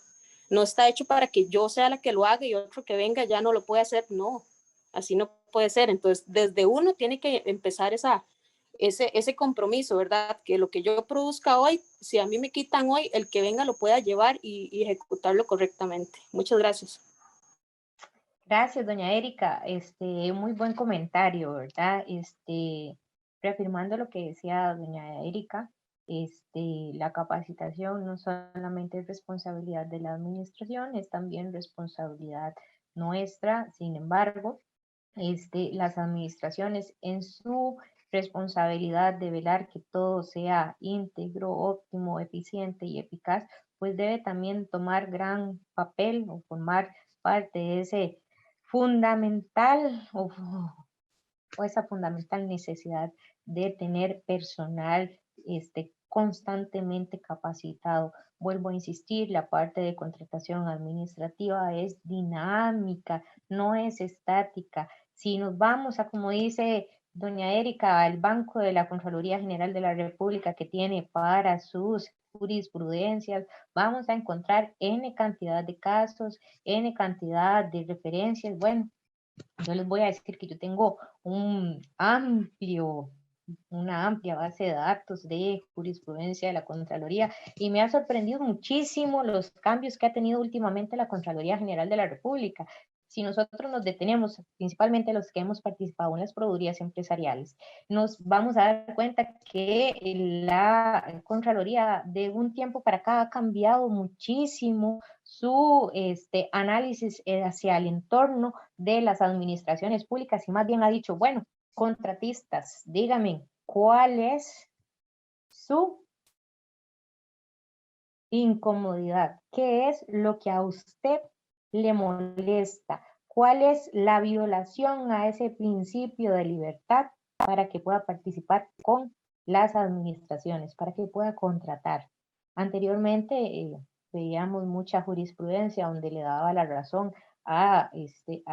No está hecho para que yo sea la que lo haga y otro que venga ya no lo puede hacer. No, así no puede ser. Entonces, desde uno tiene que empezar ese compromiso, ¿verdad? Que lo que yo produzca hoy, si a mí me quitan hoy, el que venga lo pueda llevar y ejecutarlo correctamente. Muchas gracias. Gracias, doña Erika. Muy buen comentario, ¿verdad? reafirmando lo que decía doña Erika, la capacitación no solamente es responsabilidad de la administración, es también responsabilidad nuestra. Sin embargo, las administraciones en su responsabilidad de velar que todo sea íntegro, óptimo, eficiente y eficaz, pues debe también tomar gran papel o formar parte de ese fundamental o esa fundamental necesidad de tener personal constantemente capacitado. Vuelvo a insistir, la parte de contratación administrativa es dinámica, no es estática. Si nos vamos a, como dice doña Erika, al Banco de la Contraloría General de la República que tiene para sus jurisprudencias, vamos a encontrar N cantidad de casos, N cantidad de referencias. Bueno, yo les voy a decir que yo tengo una amplia base de datos de jurisprudencia de la Contraloría y me ha sorprendido muchísimo los cambios que ha tenido últimamente la Contraloría General de la República. Si nosotros nos detenemos, principalmente los que hemos participado en las proveedurías empresariales, nos vamos a dar cuenta que la Contraloría de un tiempo para acá ha cambiado muchísimo su análisis hacia el entorno de las administraciones públicas y más bien ha dicho, bueno, contratistas, díganme, ¿cuál es su incomodidad? ¿Qué es lo que a usted le molesta? ¿Cuál es la violación a ese principio de libertad para que pueda participar con las administraciones, para que pueda contratar? Anteriormente veíamos mucha jurisprudencia donde le daba la razón a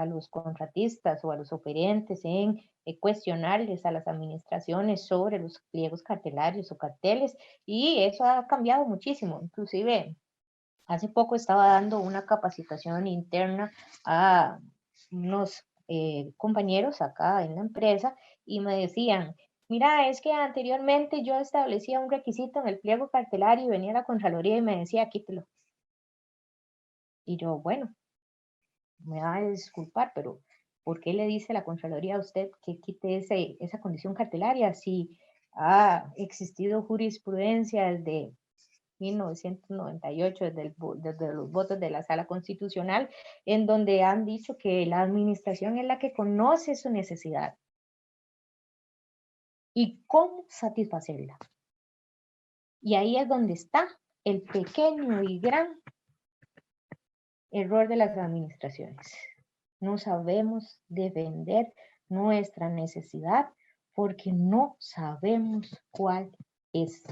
los contratistas o a los oferentes en cuestionarles a las administraciones sobre los pliegos cartelarios o carteles, y eso ha cambiado muchísimo. Inclusive hace poco estaba dando una capacitación interna a unos compañeros acá en la empresa y me decían, mira, es que anteriormente yo establecía un requisito en el pliego cartelario y venía la Contraloría y me decía, quítelo. Y yo, bueno, me va a disculpar, pero ¿por qué le dice la Contraloría a usted que quite esa condición cartelaria si ha existido jurisprudencia desde 1998, desde los votos de la Sala Constitucional, en donde han dicho que la administración es la que conoce su necesidad y cómo satisfacerla? Y ahí es donde está el pequeño y gran error de las administraciones. No sabemos defender nuestra necesidad porque no sabemos cuál es.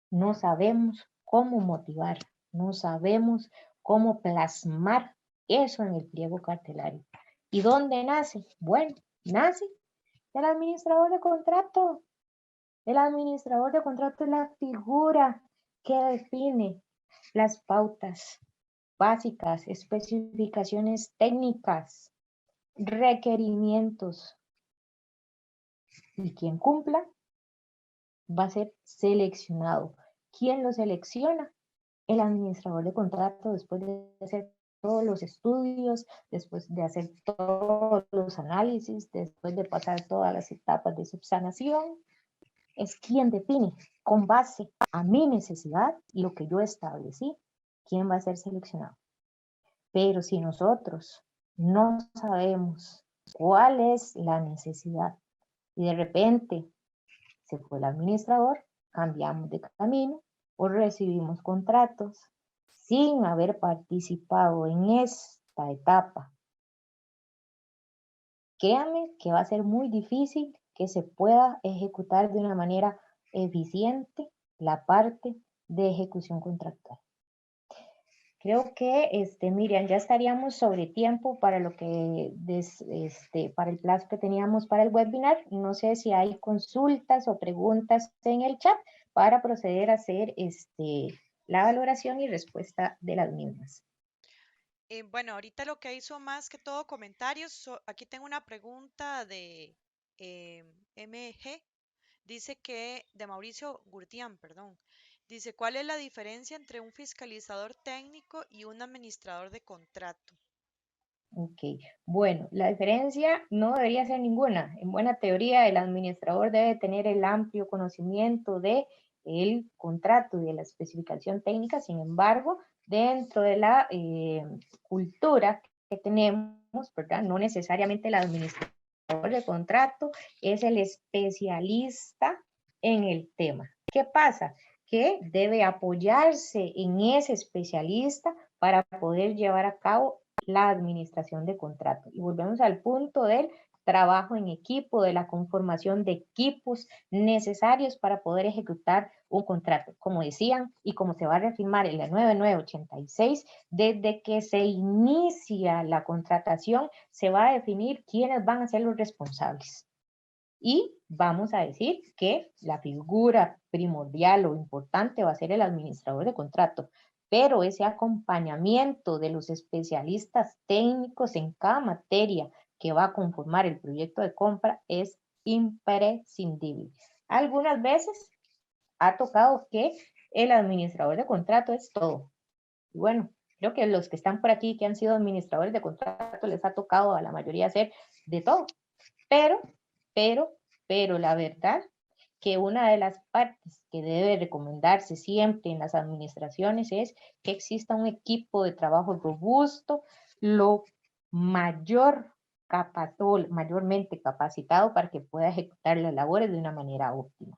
No sabemos cómo motivar, no sabemos cómo plasmar eso en el pliego cartelario. ¿Y dónde nace? Bueno, nace del administrador de contrato. El administrador de contrato es la figura que define las pautas básicas, especificaciones técnicas, requerimientos. Y quien cumpla va a ser seleccionado. ¿Quién lo selecciona? El administrador de contrato, después de hacer todos los estudios, después de hacer todos los análisis, después de pasar todas las etapas de subsanación, es quien define con base a mi necesidad y lo que yo establecí, quién va a ser seleccionado. Pero si nosotros no sabemos cuál es la necesidad y de repente se fue el administrador, cambiamos de camino o recibimos contratos sin haber participado en esta etapa, créanme que va a ser muy difícil que se pueda ejecutar de una manera eficiente la parte de ejecución contractual. Creo que, Miriam, ya estaríamos sobre tiempo para lo que, para el plazo que teníamos para el webinar. No sé si hay consultas o preguntas en el chat para proceder a hacer, la valoración y respuesta de las mismas. Bueno, ahorita lo que hizo más que todo comentarios. Aquí tengo una pregunta de MG. Dice que, de Mauricio Gurdián, perdón. Dice, ¿cuál es la diferencia entre un fiscalizador técnico y un administrador de contrato? Ok, bueno, la diferencia no debería ser ninguna. En buena teoría, el administrador debe tener el amplio conocimiento de el contrato y de la especificación técnica. Sin embargo, dentro de la cultura que tenemos, ¿verdad? No necesariamente el administrador de contrato es el especialista en el tema. ¿Qué pasa? Que debe apoyarse en ese especialista para poder llevar a cabo la administración de contrato. Y volvemos al punto del trabajo en equipo, de la conformación de equipos necesarios para poder ejecutar un contrato. Como decían y como se va a reafirmar en la 9986, desde que se inicia la contratación se va a definir quiénes van a ser los responsables. Y vamos a decir que la figura primordial o importante va a ser el administrador de contrato, pero ese acompañamiento de los especialistas técnicos en cada materia que va a conformar el proyecto de compra es imprescindible. Algunas veces ha tocado que el administrador de contrato es todo. Y bueno, creo que los que están por aquí que han sido administradores de contrato les ha tocado a la mayoría hacer de todo. Pero la verdad que una de las partes que debe recomendarse siempre en las administraciones es que exista un equipo de trabajo robusto, lo mayormente capacitado para que pueda ejecutar las labores de una manera óptima.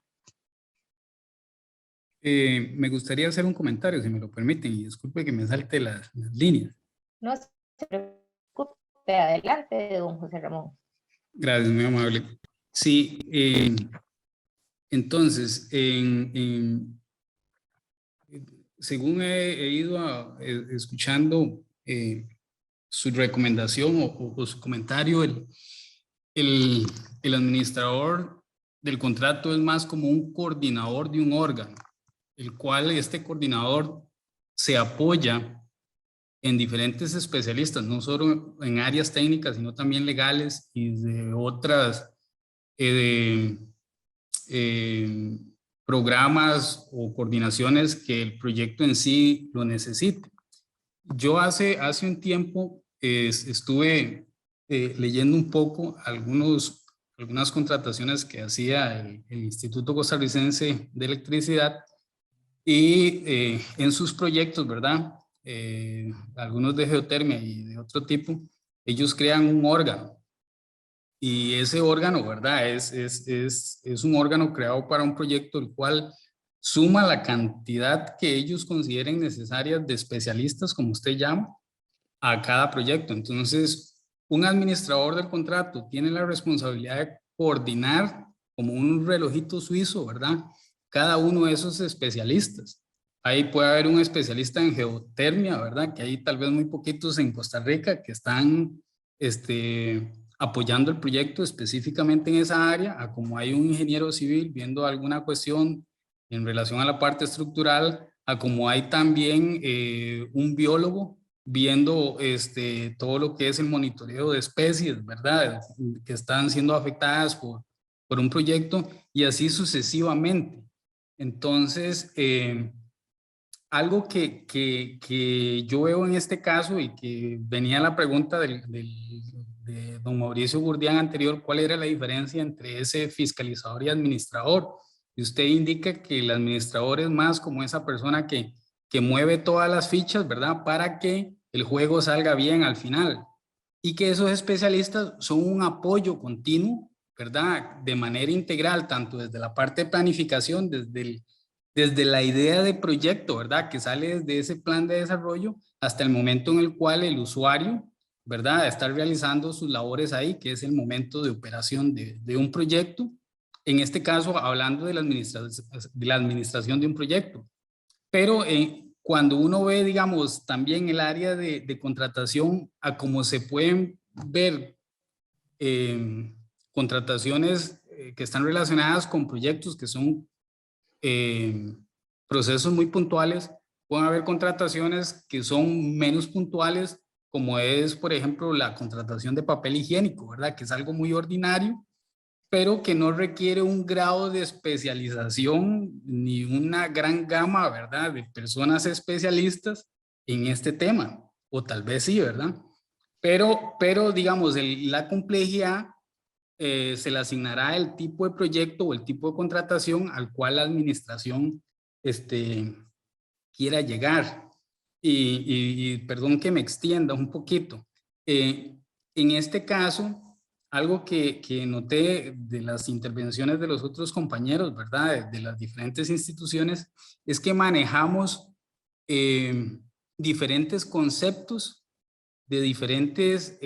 Me gustaría hacer un comentario, si me lo permiten, y disculpe que me salte las líneas. No se preocupe, adelante, don José Ramón. Gracias, muy amable. Sí, entonces, según he ido escuchando su recomendación o su comentario, el administrador del contrato es más como un coordinador de un órgano, el cual este coordinador se apoya en diferentes especialistas, no solo en áreas técnicas, sino también legales y de otras programas o coordinaciones que el proyecto en sí lo necesite. Yo hace un tiempo estuve leyendo un poco algunas contrataciones que hacía el Instituto Costarricense de Electricidad y en sus proyectos, ¿verdad? Algunos de geotermia y de otro tipo, ellos crean un órgano. Y ese órgano, ¿verdad? Es un órgano creado para un proyecto el cual suma la cantidad que ellos consideren necesarias de especialistas, como usted llama, a cada proyecto. Entonces, un administrador del contrato tiene la responsabilidad de coordinar como un relojito suizo, ¿verdad? Cada uno de esos especialistas. Ahí puede haber un especialista en geotermia, ¿verdad? Que hay tal vez muy poquitos en Costa Rica que están apoyando el proyecto específicamente en esa área, a como hay un ingeniero civil viendo alguna cuestión en relación a la parte estructural, a como hay también un biólogo viendo todo lo que es el monitoreo de especies, ¿verdad? Que están siendo afectadas por un proyecto y así sucesivamente. Entonces, algo que yo veo en este caso y que venía la pregunta de don Mauricio Gurdián anterior, ¿cuál era la diferencia entre ese fiscalizador y administrador? Y usted indica que el administrador es más como esa persona que mueve todas las fichas, ¿verdad? Para que el juego salga bien al final. Y que esos especialistas son un apoyo continuo, ¿verdad? De manera integral, tanto desde la parte de planificación, desde la idea de proyecto, ¿verdad? Que sale desde ese plan de desarrollo hasta el momento en el cual el usuario, ¿verdad? Está realizando sus labores ahí, que es el momento de operación de un proyecto. En este caso, hablando de la administración de un proyecto. Pero cuando uno ve, digamos, también el área de contratación, a cómo se pueden ver contrataciones que están relacionadas con proyectos que son procesos muy puntuales, pueden haber contrataciones que son menos puntuales, como es, por ejemplo, la contratación de papel higiénico, ¿verdad? Que es algo muy ordinario, pero que no requiere un grado de especialización ni una gran gama, ¿verdad? De personas especialistas en este tema, o tal vez sí, ¿verdad? pero digamos, la complejidad se le asignará el tipo de proyecto o el tipo de contratación al cual la administración quiera llegar. Y perdón que me extienda un poquito. En este caso, algo que noté de las intervenciones de los otros compañeros, ¿verdad? De las diferentes instituciones, es que manejamos diferentes conceptos de diferentes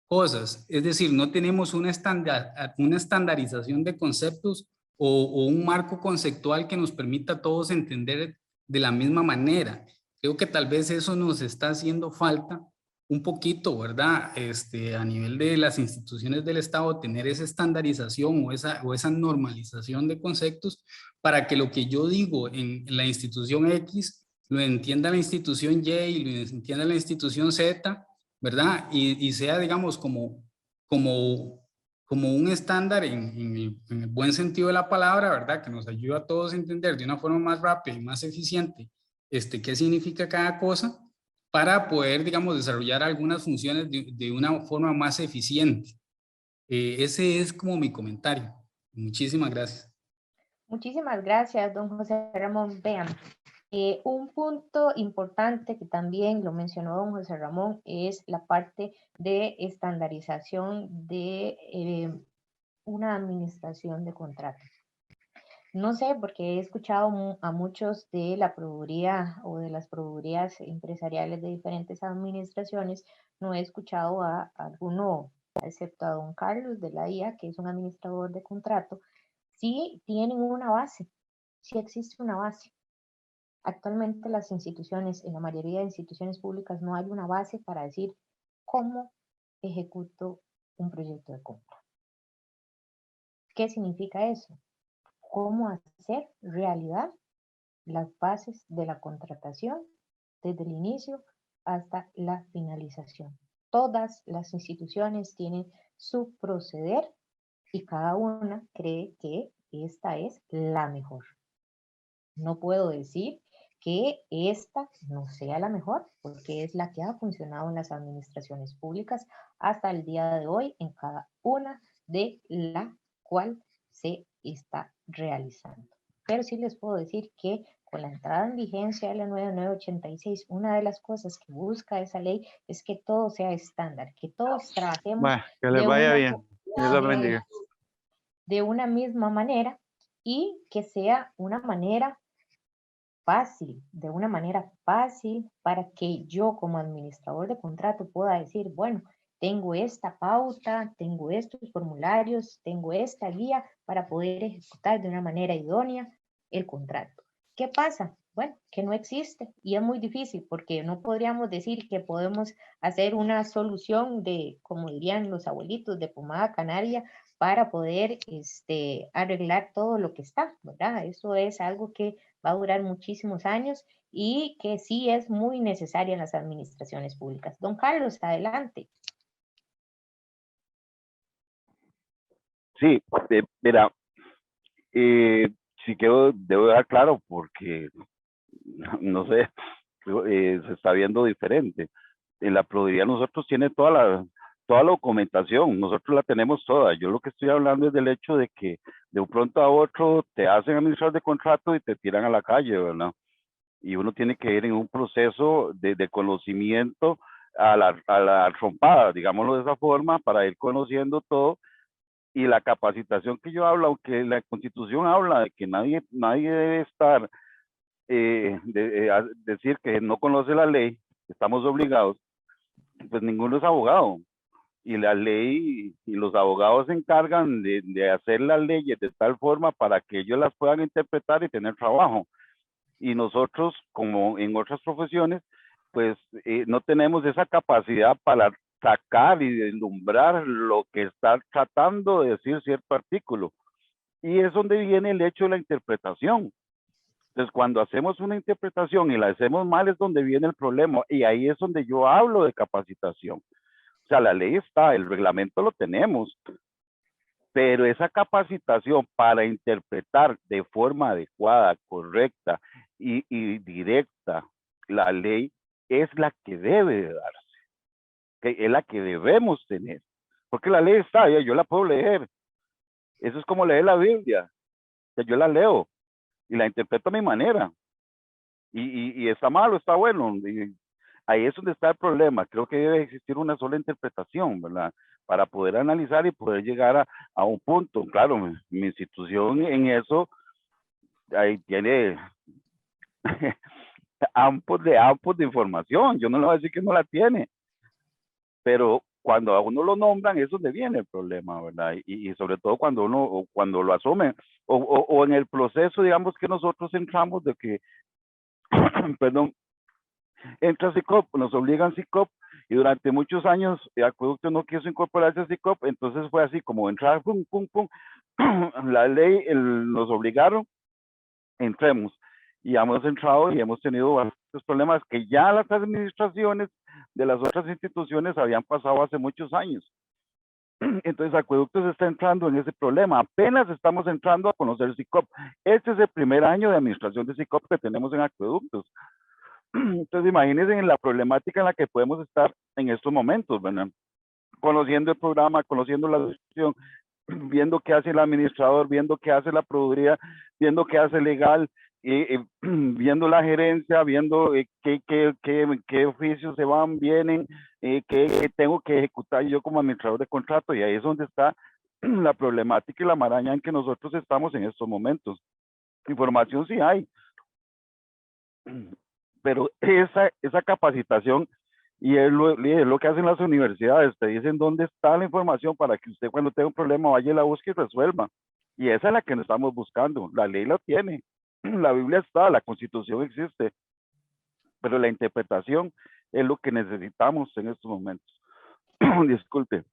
cosas. Es decir, no tenemos una estandarización de conceptos o un marco conceptual que nos permita a todos entender de la misma manera. Creo que tal vez eso nos está haciendo falta un poquito, ¿verdad? A nivel de las instituciones del Estado, tener esa estandarización o esa normalización de conceptos para que lo que yo digo en la institución X lo entienda la institución Y y lo entienda la institución Z, ¿verdad? Y sea, digamos, como un estándar en el buen sentido de la palabra, ¿verdad? Que nos ayuda a todos a entender de una forma más rápida y más eficiente qué significa cada cosa para poder, digamos, desarrollar algunas funciones de una forma más eficiente. Ese es como mi comentario. Muchísimas gracias. Muchísimas gracias, don José Ramón. Vean, un punto importante que también lo mencionó don José Ramón es la parte de estandarización de una administración de contratos. No sé, porque he escuchado a muchos de la proveeduría o de las proveedurías empresariales de diferentes administraciones, no he escuchado a alguno, excepto a don Carlos de la IA, que es un administrador de contrato, sí tienen una base, sí existe una base. Actualmente las instituciones, en la mayoría de instituciones públicas, no hay una base para decir cómo ejecuto un proyecto de compra. ¿Qué significa eso? Cómo hacer realidad las bases de la contratación desde el inicio hasta la finalización. Todas las instituciones tienen su proceder y cada una cree que esta es la mejor. No puedo decir que esta no sea la mejor, porque es la que ha funcionado en las administraciones públicas hasta el día de hoy, en cada una de la cual se está realizando. Pero sí les puedo decir que con la entrada en vigencia de la 9986, una de las cosas que busca esa ley es que todo sea estándar, que todos trabajemos Bueno, que les vaya bien. Dios los bendiga. De una misma manera y que sea una manera fácil, de una manera fácil para que yo como administrador de contrato pueda decir, bueno, tengo esta pauta, tengo estos formularios, tengo esta guía para poder ejecutar de una manera idónea el contrato. ¿Qué pasa? Bueno, que no existe y es muy difícil porque no podríamos decir que podemos hacer una solución de, como dirían los abuelitos, de pomada canaria para poder arreglar todo lo que está, ¿verdad? Eso es algo que va a durar muchísimos años y que sí es muy necesaria en las administraciones públicas. Don Carlos, adelante. Sí, mira, sí que debo dejar claro porque, no sé, se está viendo diferente. En la Procuraduría nosotros tiene toda la documentación, nosotros la tenemos toda. Yo lo que estoy hablando es del hecho de que de un pronto a otro te hacen administrador de contrato y te tiran a la calle, ¿verdad? Y uno tiene que ir en un proceso de conocimiento a la trompada, digámoslo de esa forma, para ir conociendo todo. Y la capacitación que yo hablo, aunque la Constitución habla de que nadie debe estar, decir que no conoce la ley, estamos obligados, pues ninguno es abogado. Y la ley y los abogados se encargan de hacer las leyes de tal forma para que ellos las puedan interpretar y tener trabajo. Y nosotros, como en otras profesiones, pues no tenemos esa capacidad para sacar y deslumbrar lo que está tratando de decir cierto artículo. Y es donde viene el hecho de la interpretación. Entonces, cuando hacemos una interpretación y la hacemos mal es donde viene el problema. Y ahí es donde yo hablo de capacitación. O sea, la ley está, el reglamento lo tenemos, pero esa capacitación para interpretar de forma adecuada, correcta y directa la ley es la que debe de darse. que es la que debemos tener, porque la ley está, yo la puedo leer, eso es como leer la Biblia, que yo la leo y la interpreto a mi manera, y está malo, está bueno, y ahí es donde está el problema. Creo que debe existir una sola interpretación, ¿verdad? Para poder analizar y poder llegar a un punto. Claro, mi institución en eso, ahí tiene ampos de información. Yo no le voy a decir que no la tiene, pero cuando a uno lo nombran es donde viene el problema, ¿verdad? Y sobre todo cuando lo asumen, o en el proceso, digamos, que nosotros entramos de que, perdón, entra SICOP, nos obligan SICOP, y durante muchos años Acueducto no quiso incorporarse a SICOP, entonces fue así como entrar, pum, pum, pum, la ley, nos obligaron, entremos, y hemos entrado y hemos tenido bastantes problemas que ya las administraciones de las otras instituciones habían pasado hace muchos años. Entonces Acueductos está entrando en ese problema, apenas estamos entrando a conocer SICOP. Este es el primer año de administración de SICOP que tenemos en Acueductos. Entonces imagínense en la problemática en la que podemos estar en estos momentos, ¿verdad? Conociendo el programa, conociendo la decisión, viendo qué hace el administrador, viendo qué hace la proveeduría, viendo qué hace legal, viendo la gerencia, viendo qué oficios se van, vienen, qué tengo que ejecutar yo como administrador de contrato, y ahí es donde está la problemática y la maraña en que nosotros estamos en estos momentos. Información sí hay, pero esa capacitación, y es lo que hacen las universidades, te dicen dónde está la información para que usted cuando tenga un problema vaya y la busque y resuelva. Y esa es la que nos estamos buscando. La ley la tiene, la Biblia está, la Constitución existe, pero la interpretación es lo que necesitamos en estos momentos. Disculpe.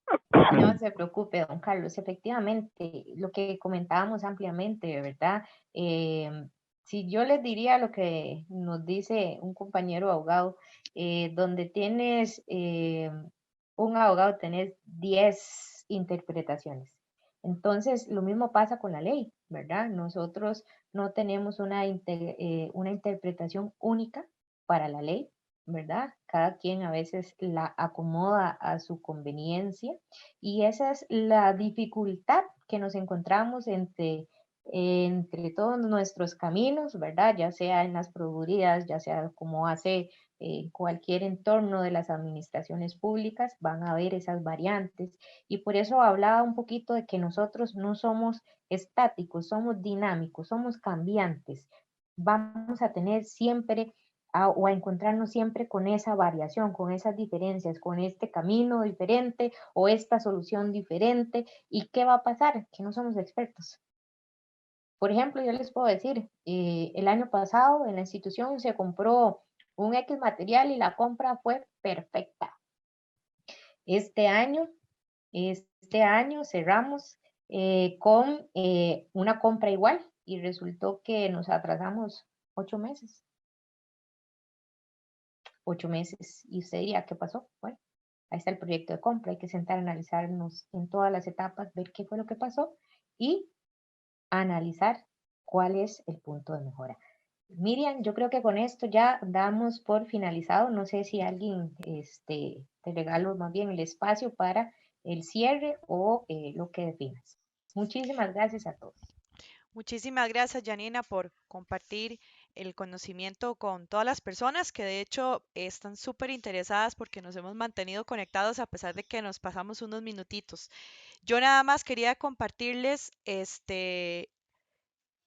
No se preocupe, don Carlos. Efectivamente, lo que comentábamos ampliamente, ¿verdad? Si yo les diría lo que nos dice un compañero abogado, donde tienes un abogado, tenés 10 interpretaciones. Entonces, lo mismo pasa con la ley, ¿verdad? Nosotros no tenemos una interpretación única para la ley, ¿verdad? Cada quien a veces la acomoda a su conveniencia, y esa es la dificultad que nos encontramos entre todos nuestros caminos, ¿verdad? Ya sea en las proveedurías, ya sea como hace cualquier entorno de las administraciones públicas, van a haber esas variantes, y por eso hablaba un poquito de que nosotros no somos estáticos, somos dinámicos, somos cambiantes. Vamos a tener siempre o a encontrarnos siempre con esa variación, con esas diferencias, con este camino diferente o esta solución diferente. ¿Y qué va a pasar? Que no somos expertos. Por ejemplo, yo les puedo decir, el año pasado en la institución se compró un X material y la compra fue perfecta. Este año cerramos con una compra igual y resultó que nos atrasamos 8 meses. 8 meses. Y usted diría, ¿qué pasó? Bueno, ahí está el proyecto de compra. Hay que sentar a analizarnos en todas las etapas, ver qué fue lo que pasó y analizar cuál es el punto de mejora. Miriam, yo creo que con esto ya damos por finalizado. No sé si alguien te regalo más bien el espacio para el cierre o lo que definas. Muchísimas gracias a todos. Muchísimas gracias, Janina, por compartir el conocimiento con todas las personas que de hecho están súper interesadas porque nos hemos mantenido conectados a pesar de que nos pasamos unos minutitos. Yo nada más quería compartirles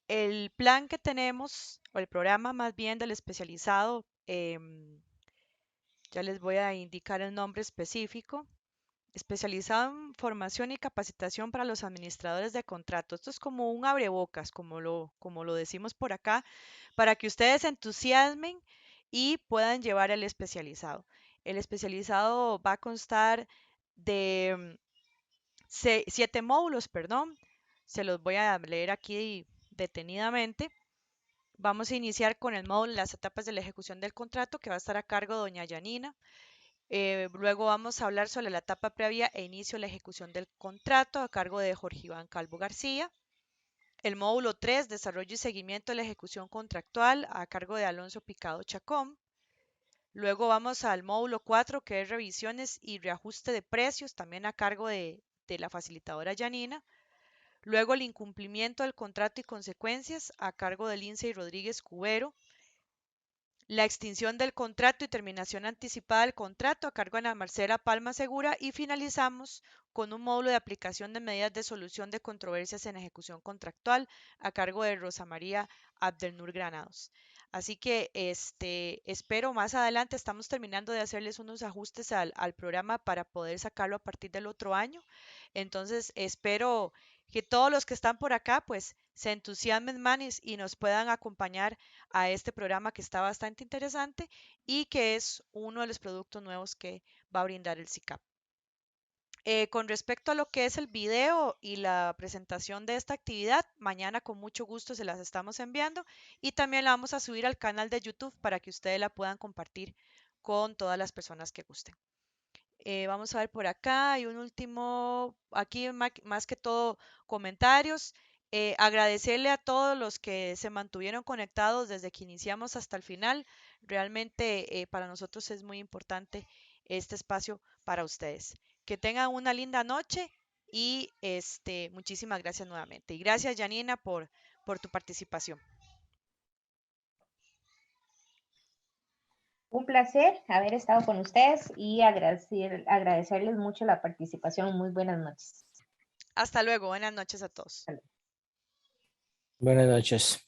el plan que tenemos, o el programa más bien del especializado. Ya les voy a indicar el nombre específico. Especializado en formación y capacitación para los administradores de contrato. Esto es como un abrebocas, como lo decimos por acá, para que ustedes se entusiasmen y puedan llevar el especializado. El especializado va a constar de 7 módulos, perdón. Se los voy a leer aquí detenidamente. Vamos a iniciar con el módulo Las etapas de la ejecución del contrato, que va a estar a cargo de doña Yanina. Luego vamos a hablar sobre la etapa previa e inicio de la ejecución del contrato a cargo de Jorge Iván Calvo García. El módulo 3, desarrollo y seguimiento de la ejecución contractual a cargo de Alonso Picado Chacón. Luego vamos al módulo 4, que es revisiones y reajuste de precios, también a cargo de la facilitadora Janina. Luego el incumplimiento del contrato y consecuencias, a cargo de Lindsay Rodríguez Cubero. La extinción del contrato y terminación anticipada del contrato, a cargo de Ana Marcela Palma Segura. Y finalizamos con un módulo de aplicación de medidas de solución de controversias en ejecución contractual, a cargo de Rosa María Abdelnur Granados. Así que espero más adelante, estamos terminando de hacerles unos ajustes al programa para poder sacarlo a partir del otro año. Entonces espero que todos los que están por acá pues se entusiasmen más y nos puedan acompañar a este programa que está bastante interesante y que es uno de los productos nuevos que va a brindar el SICAP. Con respecto a lo que es el video y la presentación de esta actividad, mañana con mucho gusto se las estamos enviando y también la vamos a subir al canal de YouTube para que ustedes la puedan compartir con todas las personas que gusten. Vamos a ver por acá, hay un último, aquí más que todo comentarios. Agradecerle a todos los que se mantuvieron conectados desde que iniciamos hasta el final. Realmente para nosotros es muy importante este espacio para ustedes. Que tengan una linda noche y muchísimas gracias nuevamente. Y gracias, Janina, por tu participación. Un placer haber estado con ustedes y agradecerles mucho la participación. Muy buenas noches. Hasta luego. Buenas noches a todos. Buenas noches.